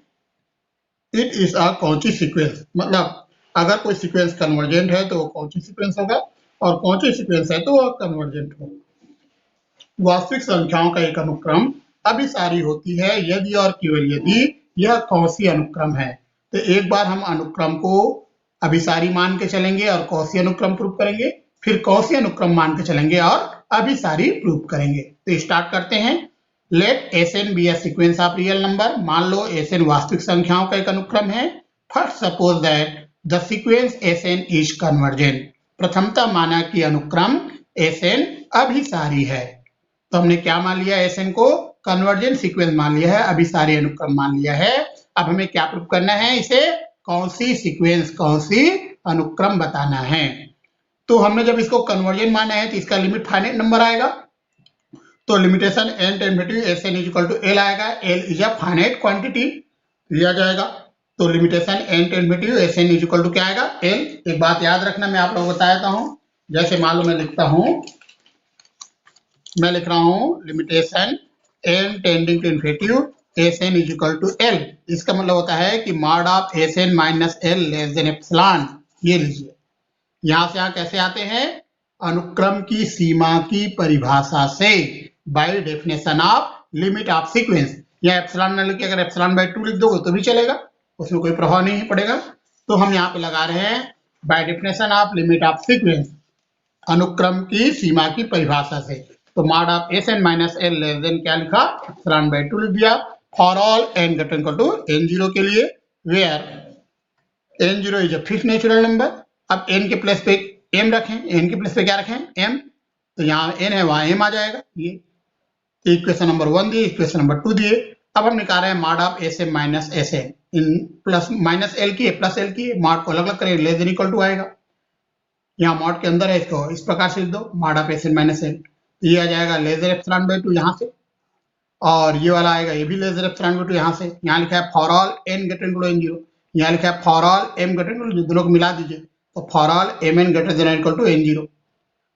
it is a Cauchy sequence, मतलब अगर कोई सीक्वेंस कन्वर्जेंट है तो वो कौची सीक्वेंस होगा, और कौची सीक्वेंस है तो वह कन्वर्जेंट होगा। वास्तविक संख्याओं का एक अनुक्रम अभिसारी होती है यदि और केवल यदि यह कौची अनुक्रम है। तो एक बार हम अनुक्रम को अभिसारी मान के चलेंगे और कौची अनुक्रम प्रूव करेंगे, फिर कौची अनुक्रम मान के चलेंगे और अभिसारी प्रूव करेंगे। तो स्टार्ट करते हैं। Let Sn be a sequence of real number, मान लो Sn वास्तविक संख्याओं का एक अनुक्रम है। First suppose that the sequence Sn is convergent, प्रथमतः माना कि अनुक्रम Sn अभिसारी है। तो हमने क्या मान लिया? Sn को कन्वर्जेंट सीक्वेंस मान लिया है, अभिसारी अनुक्रम मान लिया है। अब हमें क्या प्रूव करना है? इसे कौन-सी सीक्वेंस, कौन-सी अनुक्रम बताना है। तो हमने जब इसको कन्वर्जेंट माना है तो इसका लिमिट फाइनाइट नंबर आएगा, तो limitation n tend to Sn is equal to L आएगा। L is a finite quantity, लिया जाएगा। तो limitation n to infinity S N is equal to क्या आएगा n। एक बात याद रखना, मैं आप लोगों को बताता हूँ। जैसे मान लो मैं लिख रहा हूँ limitation n tending to infinity S N is equal to l। इसका मतलब होता है कि mod of S N minus L less than epsilon. ये लीजिए, यहां से यहां कैसे आते हैं, अनुक्रम की सीमा की परिभाषा से, bye definition of limit of sequence. या एप्सिलॉन न लिखे, अगर एप्सिलॉन बाय 2 लिख दोगे तो भी चलेगा, उसमें कोई प्रभाव नहीं पड़ेगा। तो हम यहाँ पे लगा रहे हैं by definition of limit of sequence, अनुक्रम की सीमा की परिभाषा से। तो mod of S N minus L less than क्या लिखा, एप्सिलॉन बाय 2 लिख दिया। For all N greater equal to n0 के लिए, where n0 is a fixed natural number. अब n के प्लेस पे m रखें, n के प्लेस पे क्या रखें, m। तो यहाँ n है, वहां m आ जाएगा। ये इक्वेशन नंबर 1 दिए, इक्वेशन नंबर 2 दिए। अब हम निकाल रहे हैं mod of S M minus S N, इन प्लस माइनस एल की प्लस एल की, मॉड को अलग अलग करें, लेस देन इक्वल टू आएगा। यहाँ मॉड के अंदर है, इसको इस प्रकार से लिख दो, mod of S N minus L, ये आ जाएगा लेस देन एप्सिलॉन बाय 2 यहाँ से, और ये वाला आएगा, ये भी लेस देन एप्सिलॉन बाय 2 यहाँ से। यहाँ लिखा है for all N greater equal to n0, यहाँ लिखा है for all m greater equal to, दोनों को मिला दीजिए, तो for all mn greater than equal to n0।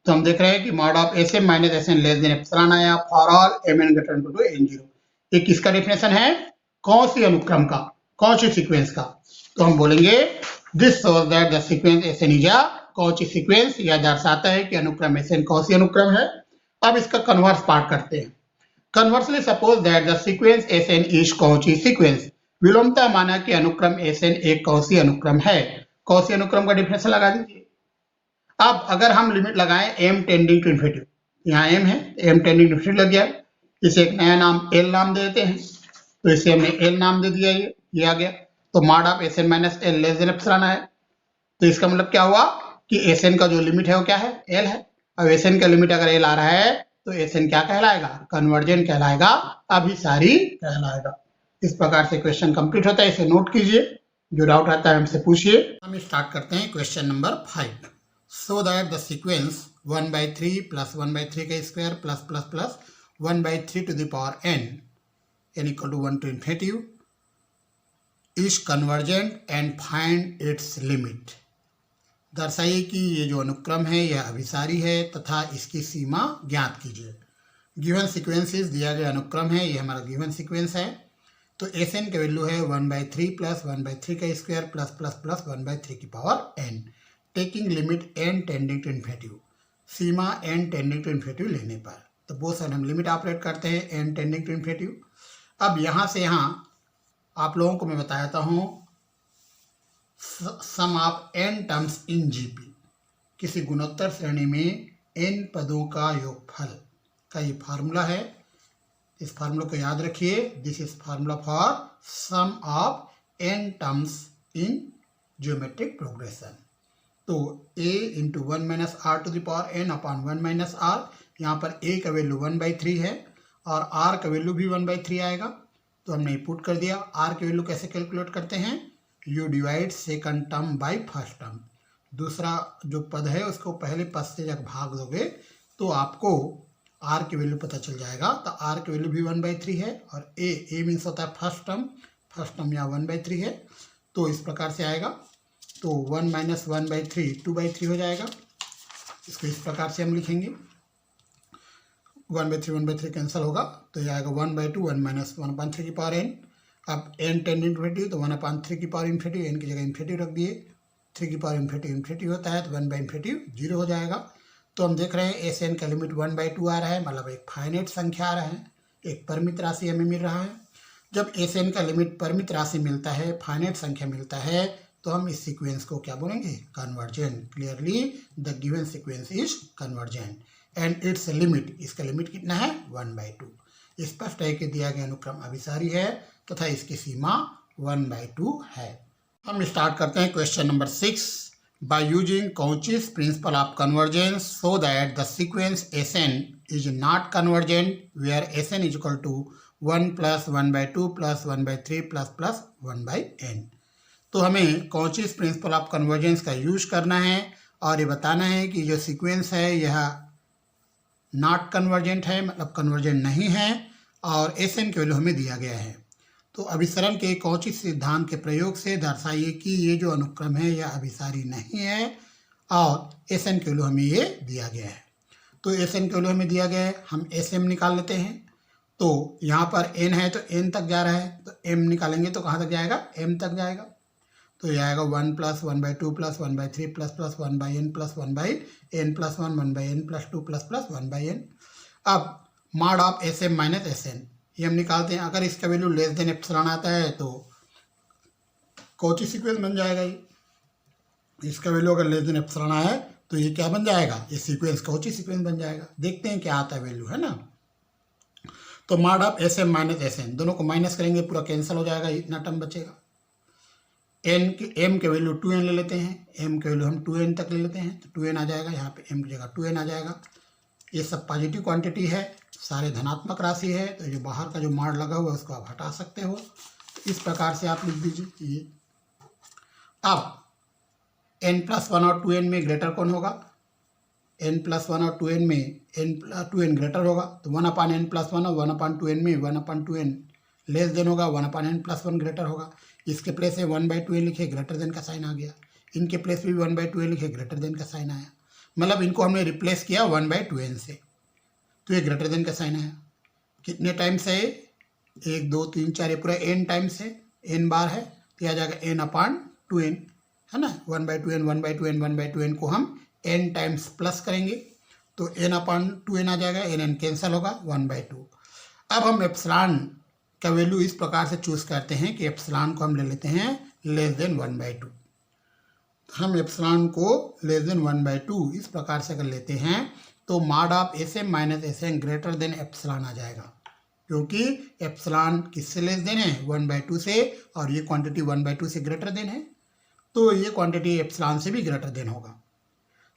तो हम देख रहे हैं कि mod of S M minus S N less than epsilon आया, for all mn greater equal to n0। ये किसका डेफिनेशन है, कौन सी अनुक्रम का, कौन सी सीक्वेंस का। तो हम बोलेंगे this shows that the sequence S N is a कौन सी सीक्वेंस, यह दर्शाता है कि अनुक्रम एस एन कौन सी अनुक्रम है। अब इसका कन्वर्स पार्ट करते हैं। Conversely suppose that the sequence S N is कौन सी सीक्वेंस, विलोमता माना कि अनुक्रम एस एन एक कौन सी अनुक्रम है। कौन सी अनुक्रम का डेफिनेशन लगा दीजिए। अब अगर हम लिमिट लगाएं m टेंडिंग टू इन्फिनिटी, यहाँ m है, m टेंडिंग टू इन्फिनिटी लग गया, इसे एक नया नाम l नाम दे देते हैं। तो इसे हमने l नाम दे दिया, ये आ गया। तो mod of S N minus L less than epsilon है। तो इसका मतलब क्या हुआ कि एस एन का जो लिमिट है वो क्या है, l है। अब एस एन का लिमिट अगर l आ रहा है तो एस एन क्या कहलाएगा, कन्वर्जेंट कहलाएगा, अभिसारी कहलाएगा। इस प्रकार से क्वेश्चन कंप्लीट होता है, इसे नोट कीजिए, जो डाउट आता है हमसे पूछिए। हम स्टार्ट करते हैं question number 5। So that the sequence 1 by 3 plus 1 by 3 का square plus plus plus 1 by 3 to the power n equal to 1 to infinity is convergent and find its limit। दर्शाइए कि ये जो अनुक्रम है यह अभिसारी है तथा इसकी सीमा ज्ञात कीजिए। गिवन सीक्वेंसेस दिया गया अनुक्रम है, ये हमारा गिवन सीक्वेंस है। तो एस एन का वैल्यू है 1 by 3 प्लस 1 by 3 का square plus plus plus 1 by 3 की power n, taking limit n tending to infinity, सीमा n टेंडिंग टू इन्फिनिटी लेने पर। तो बहुत सारे हम लिमिट ऑपरेट करते हैं n टेंडिंग टू इन्फिनिटी। अब यहाँ से यहाँ आप लोगों को मैं बताता हूँ sum of n terms in GP, किसी गुणोत्तर श्रेणी में n पदों का योगफल का ये फार्मूला है। इस फार्मूला को याद रखिए, this is formula for sum of n terms in geometric progression. तो a into 1 minus R to the power n upon 1 minus R, यहाँ पर a का वैल्यू 1 by 3 है और r का वैल्यू भी 1 by 3 आएगा। तो हमने पुट कर दिया। r की वैल्यू कैसे कैलकुलेट करते हैं, you divide second term by first term. दूसरा जो पद है उसको पहले पद से जब भाग दोगे तो आपको r की वैल्यू पता चल जाएगा। तो r की वैल्यू भी 1 by 3 है और a मीन्स होता है फर्स्ट टर्म यहाँ 1 by 3 है। तो इस प्रकार से आएगा, तो 1 माइनस 1 by 3 2 by 3 हो जाएगा। इसको इस प्रकार से हम लिखेंगे, 1 by 3 कैंसिल होगा, तो ये आएगा 1 by 2 1 माइनस 1/3 की पावर n। अब n टेंडिंग टू इन्फिनिटी, तो 1/3 की पावर इन्फिनिटी, n की जगह इन्फिनिटी रख दिए, 3 की पावर इन्फिनिटी होता है, तो 1 by इन्फिनिटी 0 हो जाएगा। तो हम देख रहे हैं एस एन का लिमिट 1 by 2 आ रहा है, मतलब एक फाइनाइट संख्या आ रहा है, एक परिमित राशि हमें मिल रहा है। जब एस एन का लिमिट परिमित राशि मिलता है, फाइनाइट संख्या मिलता है, तो हम इस सीक्वेंस को क्या बोलेंगे, convergent. Clearly the given sequence is convergent and it's limit, इसका लिमिट कितना है 1 by 2। स्पष्ट है कि दिया गया अनुक्रम अभिसारी है तथा इसकी सीमा 1 by 2 है। हम स्टार्ट करते हैं question number 6। By using Cauchy's principle of convergence so that the sequence S N is not convergent where S N is equal to 1 plus 1 by 2 plus 1 by 3 plus plus 1 by n। तो हमें कॉचीज प्रिंसिपल ऑफ कन्वर्जेंस का यूज करना है और ये बताना है कि जो सीक्वेंस है यह नॉट कन्वर्जेंट है, मतलब कन्वर्जेंट नहीं है, और एस एन की वैल्यू हमें दिया गया है। तो अभिसरण के कॉची सिद्धांत के प्रयोग से दर्शाइए कि ये जो अनुक्रम है यह अभिसारी नहीं है और एस एन के वैल्यू हमें ये दिया गया है। तो एस एन के वैल्यू हमें दिया गया है, हम एस एम निकाल लेते हैं। तो यहाँ पर एन है तो एन तक जा रहा है, तो एम निकालेंगे तो कहाँ तक जाएगा, एम तक जाएगा। तो ये आएगा 1 + 1/2 + 1/3 + 1/n + 1/n + 1/n + 2 + 1/n। अब mod of S M minus S N ये हम निकालते हैं। अगर इसका वैल्यू लेस देन एप्सिलॉन आता है तो कॉची सीक्वेंस बन जाएगा। ये इसका वैल्यू अगर लेस देन एप्सिलॉन आया है तो ये क्या बन जाएगा, ये सीक्वेंस कॉची सीक्वेंस बन जाएगा। देखते हैं क्या आता है वैल्यू, है ना। तो mod of S M minus S N, दोनों को माइनस करेंगे पूरा कैंसिल हो जाएगा, इतना टर्म बचेगा। एम के वैल्यू 2n ले लेते हैं, एम के वैल्यू हम 2n तक ले लेते हैं, तो 2n आ जाएगा, यहाँ पे m की जगह 2n आ जाएगा। ये सब पॉजिटिव क्वांटिटी है, सारे धनात्मक राशि है, तो जो बाहर का जो मॉड लगा हुआ है उसको आप हटा सकते हो। तो इस प्रकार से आप लिख दीजिए ये। अब n+1 और 2n में ग्रेटर कौन होगा, n+1 और 2n में 2n ग्रेटर होगा, तो 1/n+1 और 1/2n में 1/2n लेस देन होगा, 1/n+1 ग्रेटर होगा। इसके प्लेस से 1/2n लिखे, ग्रेटर देन का साइन आ गया। इनके प्लेस भी 1/2n लिखे, ग्रेटर देन का साइन आया। मतलब इनको हमने रिप्लेस किया 1/2n से, तो ये ग्रेटर देन का साइन आया। कितने टाइम्स है, 1 2 3 4, ये पूरा n टाइम्स है, n बार है, तो आ जाएगा n/2n, है ना। 1/2n 1/2n 1/2n को हम n टाइम्स प्लस करेंगे तो n/2n आ जाएगा, n कैंसिल होगा, 1/2। अब हम एप्सिलॉन का वैल्यू इस प्रकार से चूज करते हैं कि एप्सिलॉन को हम ले लेते हैं लेस देन 1/2। हम एप्सिलॉन को लेस देन 1/2 इस प्रकार से अगर लेते हैं तो mod of S M minus S N greater than epsilon आ जाएगा, क्योंकि एप्सिलॉन किससे लेस देन है, 1/2 से, और ये क्वांटिटी 1/2 से ग्रेटर देन है, तो ये क्वांटिटी एप्सिलॉन से भी ग्रेटर देन होगा।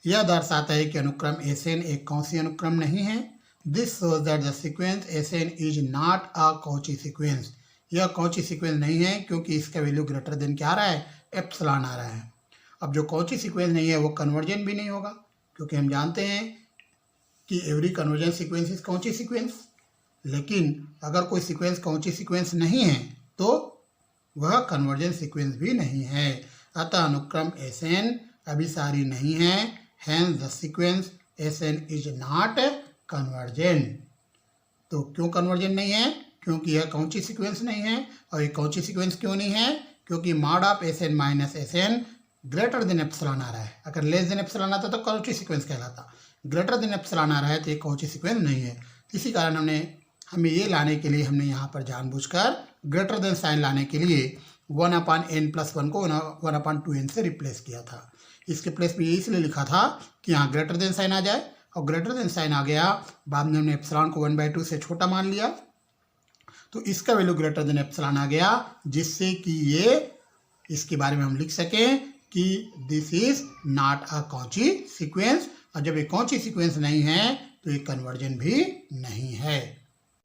यह दर्शाता है कि अनुक्रम एस एन एक कौची अनुक्रम नहीं है। This shows that the sequence S N is not a Cauchy sequence. यह कौची सीक्वेंस नहीं है क्योंकि इसका वैल्यू ग्रेटर देन क्या आ रहा है, एप्सिलॉन आ रहा है। अब जो कौची सीक्वेंस नहीं है वो कन्वर्जन भी नहीं होगा, क्योंकि हम जानते हैं कि every conversion sequence is Cauchy sequence. लेकिन अगर कोई सीक्वेंस कौची सीक्वेंस नहीं है तो वह कन्वर्जन सीक्वेंस भी नहीं है। अतः अनुक्रम एस एन अभिसारी नहीं है, hence the sequence S N is not convergent. तो क्यों कन्वर्जेंट नहीं है, क्योंकि यह कौची सीक्वेंस नहीं है। और ये कौची सीक्वेंस क्यों नहीं है, क्योंकि mod of S N minus S N greater than epsilon आ रहा है। अगर लेस देन एप्सिलॉन आता तो कौची सीक्वेंस कहलाता, ग्रेटर देन एप्सिलॉन आ रहा है तो ये कौची सीक्वेंस नहीं है। इसी कारण हमें ये लाने के लिए हमने यहाँ पर जानबूझकर ग्रेटर देन साइन लाने के लिए 1/n+1 को 1/2n से रिप्लेस किया था। इसके प्लेस में ये इसलिए लिखा था कि यहाँ ग्रेटर देन साइन आ जाए, और ग्रेटर देन साइन आ गया, बाद में हमने एप्सिलॉन को 1/2 से छोटा मान लिया, तो इसका वैल्यू ग्रेटर देन एप्सिलॉन आ गया, जिससे कि ये इसके बारे में हम लिख सकें कि this is not a Cauchy sequence. और जब ये कौची सीक्वेंस नहीं है तो ये कन्वर्जन भी नहीं है।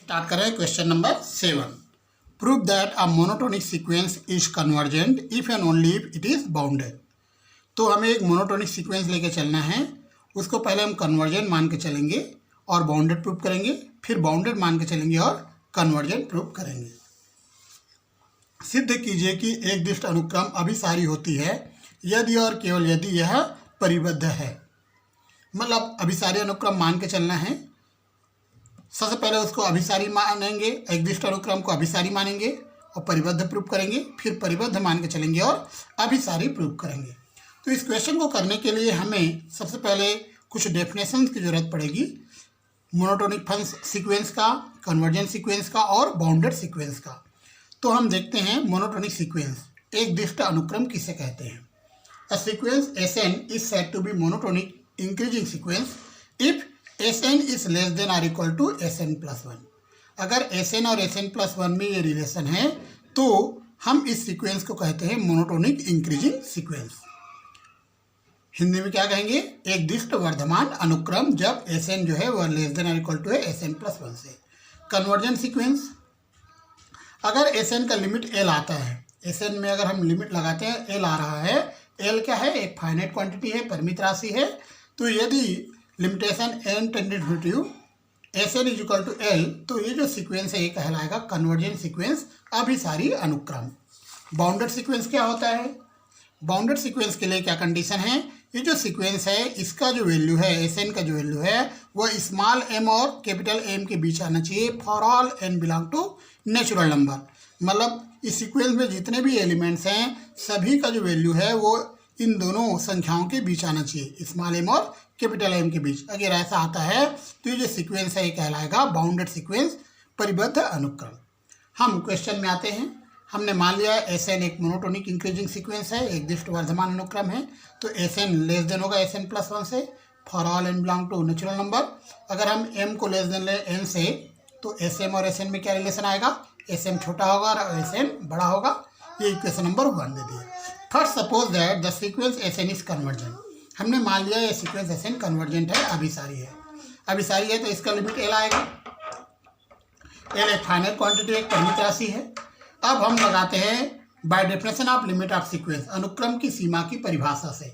स्टार्ट करें question number 7। Prove that a monotonic sequence is convergent if and only if it is bounded. तो हमें एक मोनोटोनिक सीक्वेंस लेके चलना है, उसको पहले हम कन्वर्जेंट मान के चलेंगे और बाउंडेड प्रूव करेंगे, फिर बाउंडेड मान के चलेंगे और कन्वर्जेंट प्रूव करेंगे। सिद्ध कीजिए कि एक दिष्ट अनुक्रम अभिसारी होती है यदि और केवल यदि यह परिबद्ध है। मतलब अभिसारी अनुक्रम मान के चलना है, सबसे पहले उसको अभिसारी मानेंगे, एक दिष्ट अनुक्रम को अभिसारी मानेंगे और परिबद्ध प्रूव करेंगे, फिर परिबद्ध मान के चलेंगे और अभिसारी प्रूव करेंगे। तो इस क्वेश्चन को करने के लिए हमें सबसे पहले कुछ डेफिनेशंस की जरूरत पड़ेगी, मोनोटोनिक सीक्वेंस का, कन्वर्जेंट सीक्वेंस का और बाउंडेड सीक्वेंस का। तो हम देखते हैं मोनोटोनिक सीक्वेंस, एक दिष्ट अनुक्रम किसे कहते हैं। A sequence Sn is said to be monotonic increasing sequence if Sn is less than or equal to Sn+1। अगर Sn और Sn+1 में ये रिलेशन है तो हम इस सीक्वेंस को कहते हैं मोनोटोनिक इंक्रीजिंग सीक्वेंस। हिंदी में क्या कहेंगे, एक दिष्ट वर्धमान अनुक्रम जब Sn जो है वह लेस देन और इक्वल टू है Sn+1 से। कन्वर्जेंट सीक्वेंस, अगर Sn का लिमिट L आता है, Sn में अगर हम लिमिट लगाते हैं L आ रहा है, L क्या है, एक फाइनाइट क्वांटिटी है, परिमित राशि है, तो यदि limitation n tended to S N is equal to L, तो ये जो सीक्वेंस है ये कहलाएगा कन्वर्जेंट सीक्वेंस, अभिसारी अनुक्रम। बाउंडेड सीक्वेंस क्या होता है? बाउंडेड सीक्वेंस के लिए क्या कंडीशन है? ये जो सीक्वेंस है इसका जो वैल्यू है, एस एन का जो वैल्यू है वो स्मॉल एम और कैपिटल एम के बीच आना चाहिए for all N belong to natural number. मतलब इस सीक्वेंस में जितने भी एलिमेंट्स हैं सभी का जो वैल्यू है वो इन दोनों संख्याओं के बीच आना चाहिए, स्मॉल एम और कैपिटल एम के बीच। अगर ऐसा आता है तो ये जो सीक्वेंस है ये कहलाएगा बाउंडेड सीक्वेंस, परिबद्ध अनुक्रम। हम क्वेश्चन में आते हैं। हमने मान लिया एस एन एक मोनोटोनिक इंक्रीजिंग सीक्वेंस है, एक दृष्ट वर्धमान अनुक्रम है, तो एस एन लेस देन होगा एस एन प्लस वन से for all N belong to natural number. अगर हम एम को लेस देन ले एन से तो एस एम और एस एन में क्या रिलेशन आएगा? एस एम छोटा होगा और एस एन बड़ा होगा। ये इक्वेशन नंबर 1 दे दिया। First suppose that the sequence S N is convergent. हमने मान लिया ये सीक्वेंस एस एन कन्वर्जेंट है, अभिसारी है। अभिसारी है तो इसका लिमिट एल आएगा। एल एक फाइनल क्वांटिटी, एक परिमित राशि है। अब हम लगाते हैं by definition of limit of sequence, अनुक्रम की सीमा की परिभाषा से।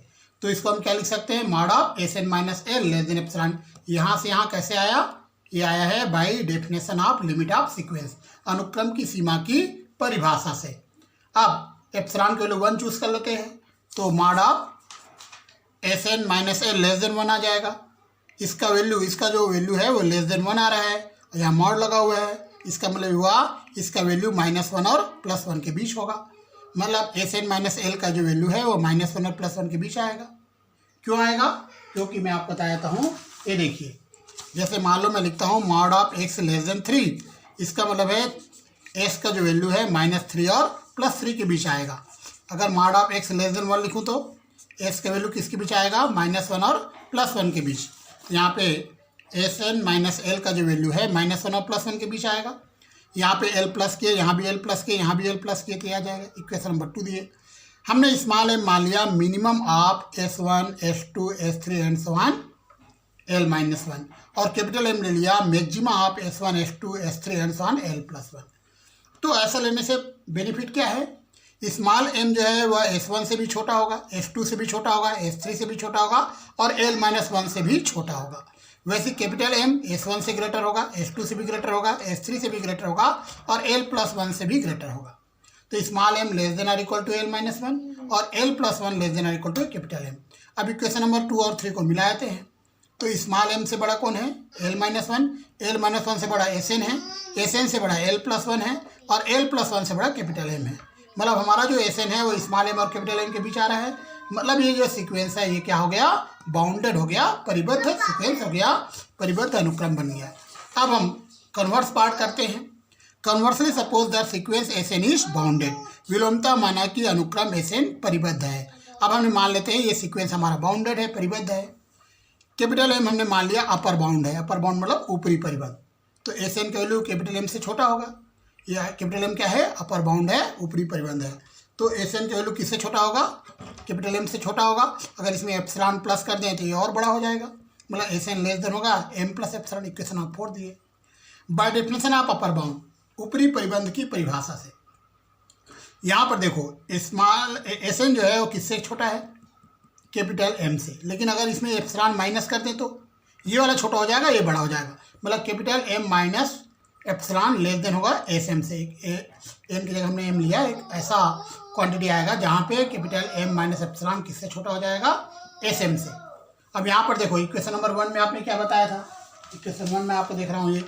तो इसको हम क्या लिख सकते हैं? Mod of S N minus L less than epsilon. यहाँ से यहाँ कैसे आया? ये आया है by definition of limit of sequence, अनुक्रम की सीमा की परिभाषा से। अब एप्सिलॉन के लिए 1 चूज कर लेते हैं, तो mod of S N minus L less than 1 आ जाएगा। इसका वैल्यू, इसका जो वैल्यू है वो लेस देन 1 आ रहा है, यहाँ मॉड लगा हुआ है, इसका मतलब हुआ इसका वैल्यू -1 और +1 के बीच होगा। मतलब एस एन माइनस एल का जो वैल्यू है वो -1 और +1 के बीच आएगा। क्यों आएगा? क्योंकि मैं आपको बताता हूँ, ये देखिए, जैसे मान लो मैं लिखता हूँ mod of x less than 3, इसका मतलब है एस का जो वैल्यू है -3 और +3 के बीच आएगा। अगर mod of x less than 1 लिखूँ तो एस का वैल्यू किसके बीच आएगा? -1 और +1 के बीच। यहाँ पे एस एन माइनस एल का जो वैल्यू है -1 और +1 के बीच आएगा। यहाँ पे एल प्लस किए, यहाँ भी एल प्लस किए, यहाँ भी एल प्लस किए तो आ जाएगा। इक्वेशन नंबर 2 दिए। हमने स्मॉल एम मान लिया minimum of S1, S2, S3 and so on L-1, और कैपिटल एम ले लिया maximum of S1, S2, S3 and so on L+1। तो ऐसा लेने से बेनिफिट क्या है? स्मॉल एम जो है वह S1 से भी छोटा होगा, S2 से भी छोटा होगा, S3 से भी छोटा होगा और L-1 से भी छोटा होगा। वैसे कैपिटल एम S1 से ग्रेटर होगा, S2 से भी ग्रेटर होगा, S3 से भी ग्रेटर होगा और L+1 से भी ग्रेटर होगा। तो small M less than or equal to L-1 और L+1 less than or equal to capital M. अब इक्वेशन नंबर 2 और 3 को मिलाते हैं, तो स्मॉल एम से बड़ा कौन है? L-1, L-1 से बड़ा SN है, SN से बड़ा L+1 है और L+1 से बड़ा कैपिटल एम है। मतलब हमारा जो SN है वो स्मॉल एम और कैपिटल एम के बीच आ रहा है। मतलब ये जो सीक्वेंस है ये क्या हो गया? बाउंडेड हो गया, परिबद्ध सीक्वेंस हो गया, परिबद्ध अनुक्रम बन गया। अब हम कन्वर्स पार्ट करते हैं। Conversely suppose that sequence SN is bounded. विलोमता माना कि अनुक्रम SN परिबद्ध है। अब हमने मान लेते हैं ये सीक्वेंस हमारा बाउंडेड है, परिबद्ध है। कैपिटल एम हमने मान लिया अपर बाउंड है, अपर बाउंड मतलब ऊपरी परिबद्ध। तो SN का वैल्यू कैपिटल एम से छोटा होगा। यह कैपिटल एम क्या है? अपर बाउंड है, ऊपरी परिबद्ध है। तो SN का वैल्यू किससे छोटा होगा? कैपिटल एम से छोटा होगा। अगर इसमें एप्सिलॉन प्लस कर दें तो ये और बड़ा हो जाएगा, मतलब SN लेस देन होगा M plus epsilon. Equation number 4 दिए। Bye definition of upper bound, ऊपरी परिबंध की परिभाषा से। यहाँ पर देखो स्मॉल SN जो है वो किससे छोटा है? कैपिटल एम से। लेकिन अगर इसमें एप्सिलॉन माइनस कर दें तो ये वाला छोटा हो जाएगा, ये बड़ा हो जाएगा। मतलब capital M minus epsilon less than होगा SM से। एम की जगह हमने M लिया, एक ऐसा क्वांटिटी आएगा जहाँ पे कैपिटल M माइनस एप्सिलॉन किससे छोटा हो जाएगा? SM से। अब यहाँ पर देखो इक्वेशन नंबर 1 में आपने क्या बताया था? इक्वेशन 1 में आपको देख रहा हूँ ये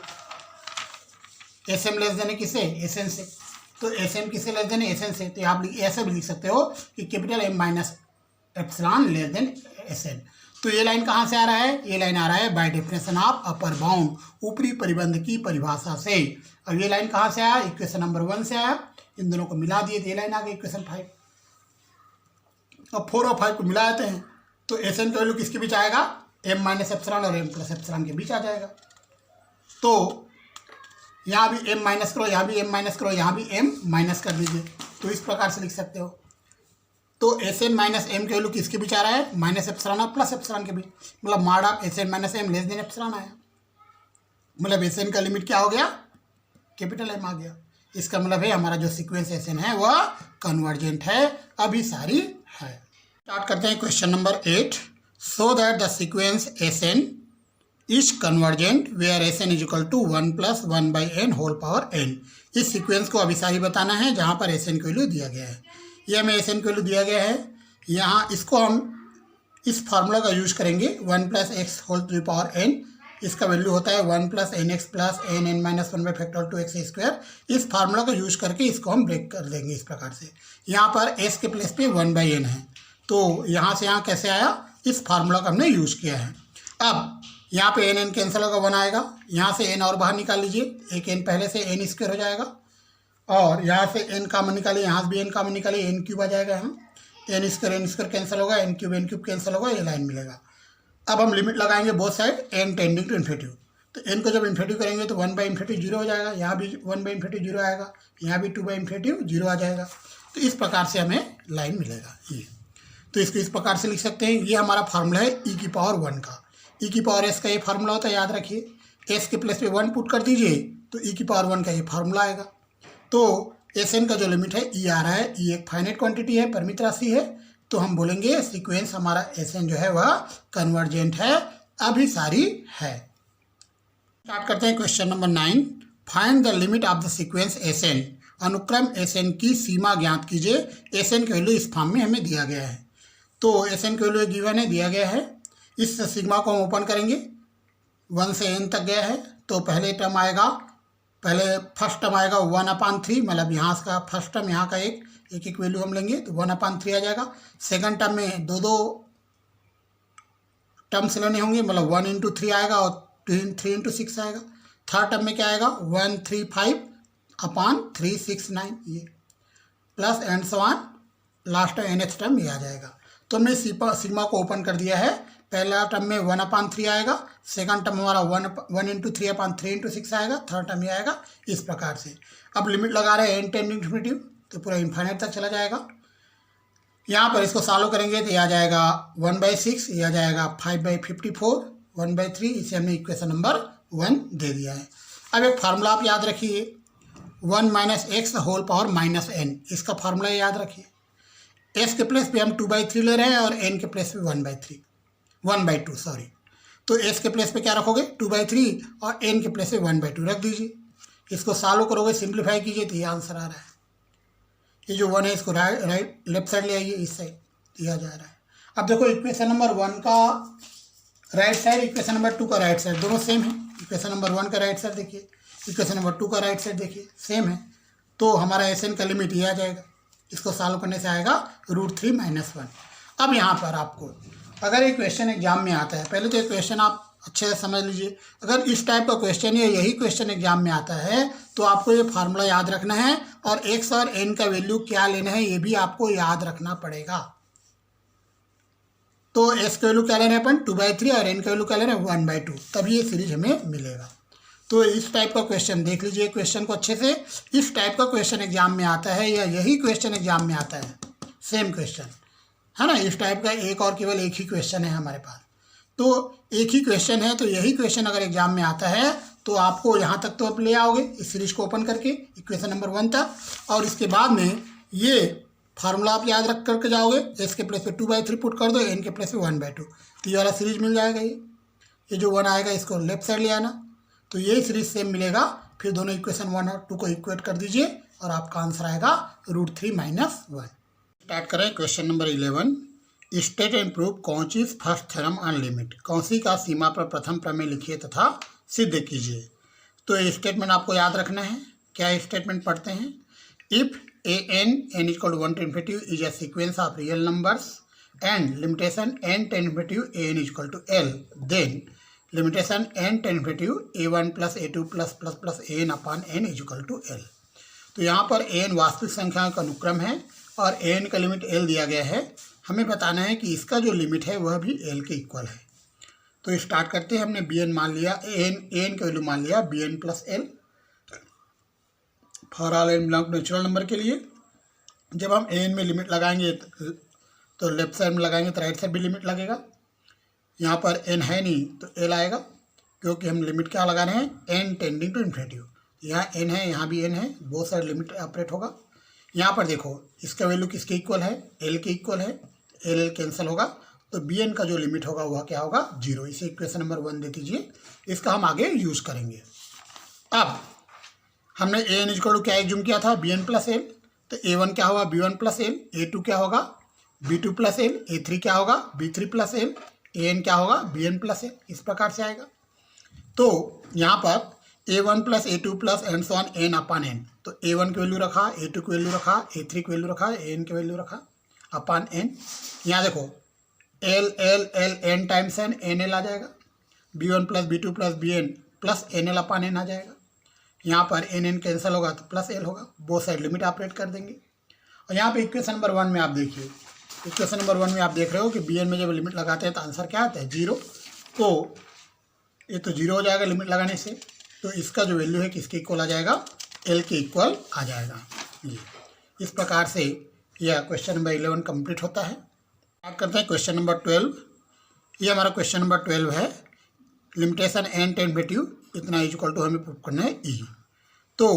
SM लेस देन है किससे? SN से। तो SM किससे लेस देन है? SN से। तो आप ऐसे भी लिख सकते हो कि capital M minus epsilon less then SN। तो ये लाइन कहाँ से आ रहा है? ये लाइन आ रहा है by definition of upper bound, ऊपरी परिबंध की परिभाषा से। अब ये लाइन कहाँ से आया? इक्वेशन नंबर 1 से आया। इन दोनों को मिला दिए तो ये लाइन आ गई इक्वेशन 5। अब 4 और 5 को मिला देते हैं तो SN का वैल्यू किसके बीच आएगा? M माइनस एप्सिलॉन और M प्लस एप्सिलॉन के बीच आ जाएगा। तो यहाँ भी M माइनस करो, यहाँ भी M माइनस करो, यहाँ भी M माइनस कर दीजिए। तो इस प्रकार से लिख सकते हो। तो SN माइनस M के वैल्यू किसके बीच आ रहा है? माइनस एप्सिलॉन और प्लस एप्सिलॉन के बीच। मतलब mod of SN minus M less than epsilon आया। मतलब SN का लिमिट क्या हो गया? कैपिटल M आ गया। इसका मतलब है हमारा जो सीक्वेंस SN है वह कन्वर्जेंट है, अभिसारी है। स्टार्ट करते हैं question number 8। So that the sequence SN is convergent where S N is equal to 1 plus 1 by N whole power N. इस सीक्वेंस को अभिसारी बताना है जहाँ पर एस एन की वैल्यू दिया गया है। ये हमें एस एन की वैल्यू दिया गया है, यहाँ इसको हम इस फार्मूला का यूज करेंगे 1 plus X whole to the power N. इसका वैल्यू होता है 1 plus N X plus N N minus 1 by factorial two X square. इस फार्मूला का यूज करके इसको हम ब्रेक कर देंगे इस प्रकार से। यहाँ पर एस के प्लेस पे 1 बाई एन है, तो यहाँ से यहाँ कैसे आया, इस फार्मूला का हमने यूज किया है। अब यहाँ पे एन एन कैंसिल होगा, 1 आएगा, यहाँ से एन और बाहर निकाल लीजिए, एक एन पहले से एन स्क्वायर हो जाएगा, और यहाँ से एन कॉमन निकालिए, यहाँ से भी एन कॉमन निकालिए, एन क्यूब आ जाएगा, यहाँ एन स्क्वायर कैंसिल होगा, एन क्यूब कैंसिल होगा, ये लाइन मिलेगा। अब हम लिमिट लगाएंगे both side N tending to infinitive. तो एन को जब इन्फिनिटिव करेंगे तो 1 बाई इन्फिनिटिव 0 हो जाएगा, यहाँ भी 1 बाई इन्फिनिटिव 0 आएगा, यहाँ भी 2 बाई इन्फिनिटिव 0 आ जाएगा। तो इस प्रकार से हमें लाइन मिलेगा ये। तो इसको इस प्रकार से लिख सकते हैं, ये हमारा फार्मूला है ई की पावर 1 का। ई की पावर एस का ये फार्मूला होता है, याद रखिए। एस के प्लेस पे 1 पुट कर दीजिए तो ई की पावर 1 का ये फार्मूला आएगा। तो एस एन का जो लिमिट है ई आ रहा है, ई एक फाइनाइट क्वांटिटी है, परिमित राशि है, तो हम बोलेंगे सीक्वेंस हमारा एस एन जो है वह कन्वर्जेंट है, अभिसारी है। स्टार्ट करते हैं question number 9। Find the limit of the sequence S N. अनुक्रम एस एन की सीमा ज्ञात कीजिए। एस एन की वैल्यू इस फॉर्म में हमें दिया गया है, तो एस एन की वैल्यू गिवन है, दिया गया है। इस सिग्मा को हम ओपन करेंगे, 1 से n तक गया है, तो पहले टर्म आएगा, पहले फर्स्ट टर्म आएगा 1/3, मतलब यहाँ का फर्स्ट टर्म, यहाँ का एक वैल्यू हम लेंगे तो 1/3 आ जाएगा। सेकंड टर्म में दो टर्म्स लेने होंगे, मतलब 1 इंटू 3 आएगा और 3 इंटू 6 आएगा। थर्ड टर्म में क्या आएगा, 135/369, ये plus and so on, last nth term ये आ जाएगा। तो हमने सिग्मा को ओपन कर दिया है। पहला टर्म में 1/3 आएगा, सेकंड टर्म हमारा 1 इंटू 3/3 इंटू 6 आएगा, थर्ड टर्म ये आएगा इस प्रकार से। अब लिमिट लगा रहे हैं एन टेंडिंग टू इन्फिनिटिव, तो पूरा इन्फाइनाइट तक चला जाएगा। यहाँ पर इसको सॉल्व करेंगे तो ये आ जाएगा 1/6, ये आ जाएगा 5/54, 1/3, इसे हमने इक्वेशन नंबर 1 दे दिया है। अब एक फार्मूला आप याद रखिए, 1 minus X whole power minus N, इसका फार्मूला याद रखिए। एस के प्लेस पे हम 2/3 ले रहे हैं और एन के प्लेस पे 1/2 सॉरी। तो एस के प्लेस पे क्या रखोगे, 2/3, और एन के प्लेस पे 1/2 रख दीजिए। इसको सॉल्व करोगे, सिंप्लीफाई कीजिए तो ये आंसर आ रहा है। ये जो 1 है इसको राइट लेफ्ट साइड ले आइए, इस साइड दिया जा रहा है। अब देखो इक्वेशन नंबर 1 का राइट साइड, इक्वेशन नंबर 2 का राइट साइड दोनों सेम है। इक्वेशन नंबर 1 का राइट साइड देखिए, इक्वेशन नंबर 2 का राइट साइड देखिए, सेम है। तो हमारा एस एन का लिमिट ये आ जाएगा, इसको सॉल्व करने से आएगा √3 - 1। अब यहाँ पर आपको अगर एक क्वेश्चन एग्जाम में आता है, पहले तो ये क्वेश्चन आप अच्छे से समझ लीजिए। अगर इस टाइप का क्वेश्चन या यही क्वेश्चन एग्जाम में आता है तो आपको ये फार्मूला याद रखना है, और एक्स और एन का वैल्यू क्या लेना है ये भी आपको याद रखना पड़ेगा। तो एस का वैल्यू क्या लेना है अपन, 2/3, और एन का वैल्यू क्या लेना है 1/2, तभी ये सीरीज हमें मिलेगा। तो इस टाइप का क्वेश्चन देख लीजिए, क्वेश्चन को अच्छे से। इस टाइप का क्वेश्चन एग्जाम में आता है या यही क्वेश्चन एग्जाम में आता है, सेम क्वेश्चन है ना। इस टाइप का एक और केवल एक ही क्वेश्चन है हमारे पास, तो एक ही क्वेश्चन है, तो यही क्वेश्चन अगर एग्जाम में आता है तो आपको यहाँ तक तो आप ले आओगे इस सीरीज को ओपन करके इक्वेशन नंबर 1 तक, और इसके बाद में ये फार्मूला आप याद रख करके जाओगे। एस के प्लेस पे 2/3 पुट कर दो, एन के प्लेस पे 1/2, तो ये वाला सीरीज मिल जाएगा। ये जो 1 आएगा इसको लेफ्ट साइड ले आना, तो यही सीरीज सेम मिलेगा। फिर दोनों इक्वेशन 1 और 2 को इक्वेट कर दीजिए और आपका आंसर आएगा √3 - 1। स्टार्ट करें question number 11। State and prove Cauchy's first theorem on limit. Cauchy का सीमा पर प्रथम प्रमेय लिखिए तथा सिद्ध कीजिए। तो ये स्टेटमेंट आपको याद रखना है। क्या स्टेटमेंट पढ़ते हैं, if an n = 1 to infinity is a sequence of real numbers and limitation n to infinity an = L, then limitation n to infinity a1 plus a2 plus an upon n = L। तो यहाँ पर an वास्तविक संख्याओं का अनुक्रम है और an का लिमिट L दिया गया है। हमें बताना है कि इसका जो लिमिट है वह भी L के इक्वल है। तो स्टार्ट करते हैं। हमने bn मान लिया, an का वैल्यू मान लिया bn + L for all n belong to natural number के लिए। जब हम an में लिमिट लगाएंगे तो लेफ्ट साइड में लगाएंगे तो राइट साइड भी लिमिट लगेगा। यहाँ पर n है नहीं तो L आएगा, क्योंकि हम लिमिट क्या लगा रहे हैं, n टेंडिंग टू इन्फिनिटिव। यहाँ n है, यहाँ भी n है, बोथ साइड लिमिट ऑपरेट होगा। यहाँ पर देखो इसका वैल्यू किसके इक्वल है, L के इक्वल है, L कैंसिल होगा तो बी एन का जो लिमिट होगा वह क्या होगा 0। इसे इक्वेशन नंबर 1 दे दीजिए, इसका हम आगे यूज करेंगे। अब हमने ए एन इक्वल टू क्या एज्यूम किया था, बी एन प्लस एल, तो ए वन क्या होगा B one plus L, A two क्या होगा B two plus L, A three क्या होगा B three plus L, A N क्या होगा बी एन प्लस एल, इस प्रकार से आएगा। तो यहाँ पर A one plus A two plus and so on N upon N, तो ए वन की वैल्यू रखा, ए टू की वैल्यू रखा, ए थ्री की वैल्यू रखा, ए एन की वैल्यू रखा अपान एन। यहाँ देखो L L L N times N L आ जाएगा, B one plus B two plus B N plus N L upon N आ जाएगा। यहाँ पर एन एन कैंसिल होगा तो प्लस एल होगा, बोथ साइड लिमिट ऑपरेट कर देंगे। और यहाँ पे इक्वेशन नंबर 1 में आप देखिए, इक्वेशन नंबर 1 में आप देख रहे हो कि बी एन में जब लिमिट लगाते हैं तो आंसर क्या आता है 0। तो ये तो 0 हो जाएगा लिमिट लगाने से, तो इसका जो वैल्यू है किसके इक्वल आ जाएगा, एल के इक्वल आ जाएगा। ये इस प्रकार से यह क्वेश्चन नंबर 11 कंप्लीट होता है। बात करते हैं क्वेश्चन नंबर 12। ये हमारा क्वेश्चन नंबर 12 है, लिमिटेशन एन डेरिवेटिव इतना इक्वल टू हमें प्रूव करना है ई। तो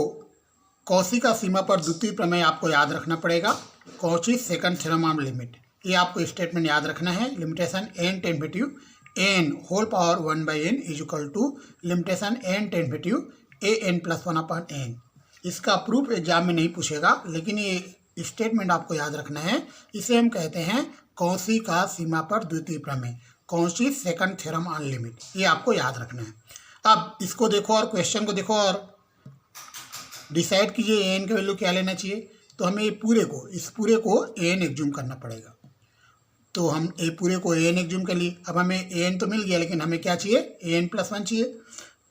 कॉची का सीमा पर द्वितीय प्रमेय आपको याद रखना पड़ेगा, Cauchy second theorem of limit, ये आपको स्टेटमेंट याद रखना है। Limitation N derivative N whole power 1 by N is equal to limitation N derivative A N plus 1 upon N. इसका प्रूफ एग्जाम में नहीं पूछेगा, लेकिन ये स्टेटमेंट आपको याद रखना है। इसे हम कहते हैं कॉची का सीमा पर द्वितीय प्रमेय, Cauchy second theorem on limit, ये आपको याद रखना है। अब इसको देखो और क्वेश्चन को देखो और डिसाइड कीजिए ए एन की वैल्यू क्या लेना चाहिए। तो हमें ये पूरे को, इस पूरे को ए एन एग्ज्यूम करना पड़ेगा। तो हम ए पूरे को ए एन एग्ज्यूम कर लिए। अब हमें ए एन तो मिल गया, लेकिन हमें क्या चाहिए ए एन प्लस 1 चाहिए।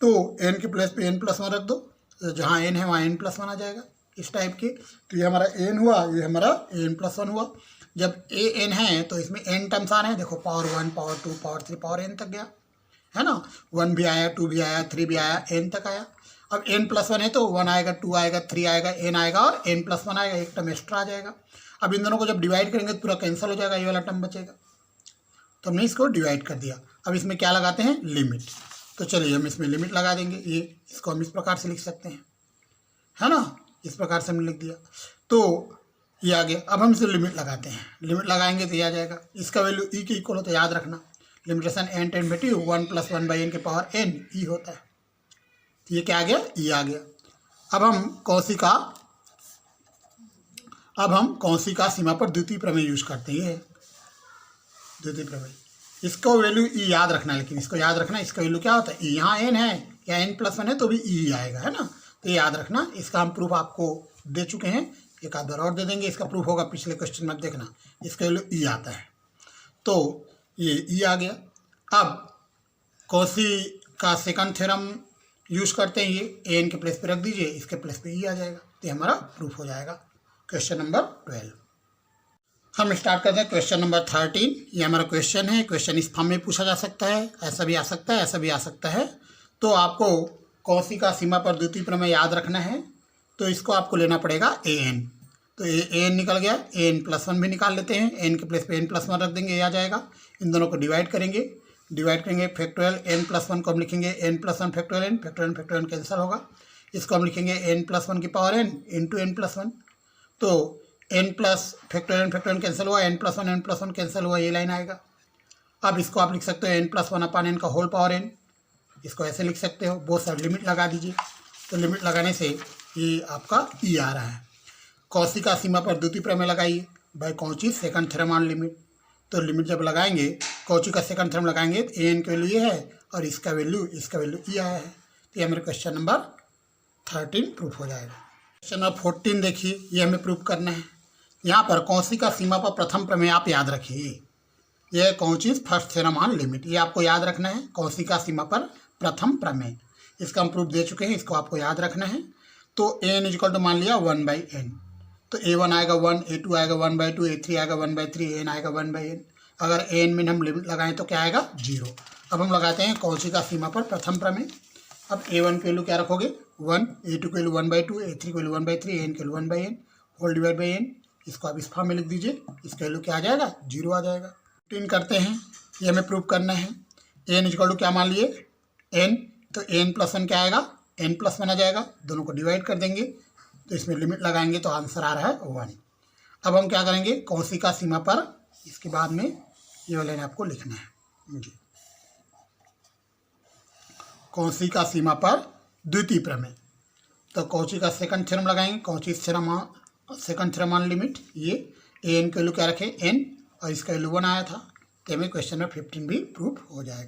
तो एन के प्लेस पे एन प्लस 1 रख दो, तो जहाँ एन है वहाँ एन प्लस 1 आ जाएगा इस टाइप के। तो ये हमारा एन हुआ, ये हमारा एन प्लस 1 हुआ। जब ए एन है तो इसमें एन टर्म्स आ रहे हैं, देखो power 1 power 2 power 3 power N तक गया है ना, 1 भी आया 2 भी आया 3 भी आया एन तक आया। अब एन प्लस 1 है तो 1 आएगा 2 आएगा 3 आएगा एन आएगा और एन प्लस 1 आएगा, एक टर्म एक्स्ट्रा आ जाएगा। अब इन दोनों को जब डिवाइड करेंगे तो पूरा कैंसिल हो जाएगा, ये वाला टर्म बचेगा। तो हमने इसको डिवाइड कर दिया। अब इसमें क्या लगाते हैं लिमिट, तो चलिए हम इसमें लिमिट लगा देंगे। ये इसको हम इस प्रकार से लिख सकते हैं, है ना, इस प्रकार से हमने लिख दिया। तो ये आ गया। अब हम इसे लिमिट लगाते हैं, लिमिट लगाएंगे तो ये आ जाएगा। इसका वैल्यू ई के इक्वल हो तो याद रखना limitation N derivative 1 plus 1 by N के पावर एन ई होता है। तो ये क्या आ गया ई आ गया। अब हम कौशी का सीमा पर द्वितीय प्रमेय यूज करते हैं, द्वितीय प्रमेय। इसको वैल्यू ई याद रखना, लेकिन इसको याद रखना इसका वैल्यू क्या होता है ई, यहाँ एन है या एन प्लस 1 है तो भी ई आएगा, है ना। तो ये याद रखना। इसका हम प्रूफ आपको दे चुके हैं, एक आध बार और दे देंगे। इसका प्रूफ होगा पिछले क्वेश्चन में, देखना इसका वैल्यू ई आता है। तो ये ई आ गया। अब कॉशी का सेकंड थ्योरम यूज करते हैं, ये एन के प्लेस पे रख दीजिए, इसके प्लेस पे ई आ जाएगा, तो हमारा प्रूफ हो जाएगा। क्वेश्चन नंबर 12 हम स्टार्ट करते हैं। क्वेश्चन नंबर 13 ये हमारा क्वेश्चन है। क्वेश्चन इस फॉर्म में पूछा जा सकता है, ऐसा भी आ सकता है, ऐसा भी आ सकता है। तो आपको कॉशी का सीमा पर द्वितीय प्रमेय याद रखना है, तो इसको आपको लेना पड़ेगा ए एन। तो ए एन निकल गया, ए एन प्लस 1 भी निकाल लेते हैं, एन के प्लेस पे एन प्लस 1 रख देंगे, ये आ जाएगा। इन दोनों को डिवाइड करेंगे, फैक्टोरियल एन प्लस 1 को हम लिखेंगे एन प्लस 1 फैक्टोरियल कैंसिल होगा। इसको हम लिखेंगे एन प्लस 1 की power N into N plus 1। तो एन प्लस फैक्टोरियल कैंसिल हुआ, एन प्लस 1 कैंसिल हुआ, ये लाइन आएगा। अब इसको आप लिख सकते हो एन प्लस 1 अपान एन का होल पावर एन, इसको ऐसे लिख सकते हो। बहुत सारी लिमिट लगा दीजिए, तो लिमिट लगाने से ये आपका ई आ रहा है। कॉशी का सीमा पर द्वितीय प्रमेय लगाइए by Cauchy second theorem on limit. तो लिमिट जब लगाएंगे, कॉची का सेकंड थ्योरम लगाएंगे तो ए एन की वैल्यू ये है और इसका वैल्यू ई आया है। तो ये हमारे क्वेश्चन नंबर 13 प्रूफ हो जाएगा। क्वेश्चन नंबर 14 देखिए, ये हमें प्रूफ करना है। यहाँ पर कॉची का सीमा पर प्रथम प्रमेय आप याद रखिए, यह Cauchy first theorem on limit, ये आपको याद रखना है। कॉची का सीमा पर प्रथम प्रमेय, इसका हम प्रूफ दे चुके हैं, इसको आपको याद रखना है। तो ए एन इक्वल टू मान लिया 1 बाई एन, तो ए वन आएगा 1, ए टू आएगा 1/2, ए थ्री आएगा 1/3, एन आएगा 1/n। अगर एन में हम लिमिट लगाएं तो क्या आएगा 0। अब हम लगाते हैं कॉची का सीमा पर प्रथम प्रमेय। अब a1 की वैल्यू क्या रखोगे 1, a2 की वैल्यू 1/2, a3 की वैल्यू 1/3, एन की value 1/n whole divide by N. इसको आप इस फॉर्म में लिख दीजिए, इसका वैल्यू क्या आ जाएगा 0 आ जाएगा। 15 करते हैं, ये हमें प्रूव करना है। एन इक्वल टू क्या मान लिए n, तो n प्लस 1 क्या आएगा n प्लस 1 आ जाएगा। दोनों को डिवाइड कर देंगे तो इसमें लिमिट लगाएंगे तो आंसर आ रहा है 1। अब हम क्या करेंगे कॉची का सीमा पर, इसके बाद में ये वाला लाइन आपको लिखना है जी। कौची का सीमा पर द्वितीय प्रमेय, तो कौची का सेकंड थ्योरम लगाएंगे। Cauchy second theorem on limit, ये an की वैल्यू क्या रखे n, और इसका वैल्यू 1 आया था, तो हमें क्वेश्चन नंबर 15 भी प्रूफ हो जाएगा।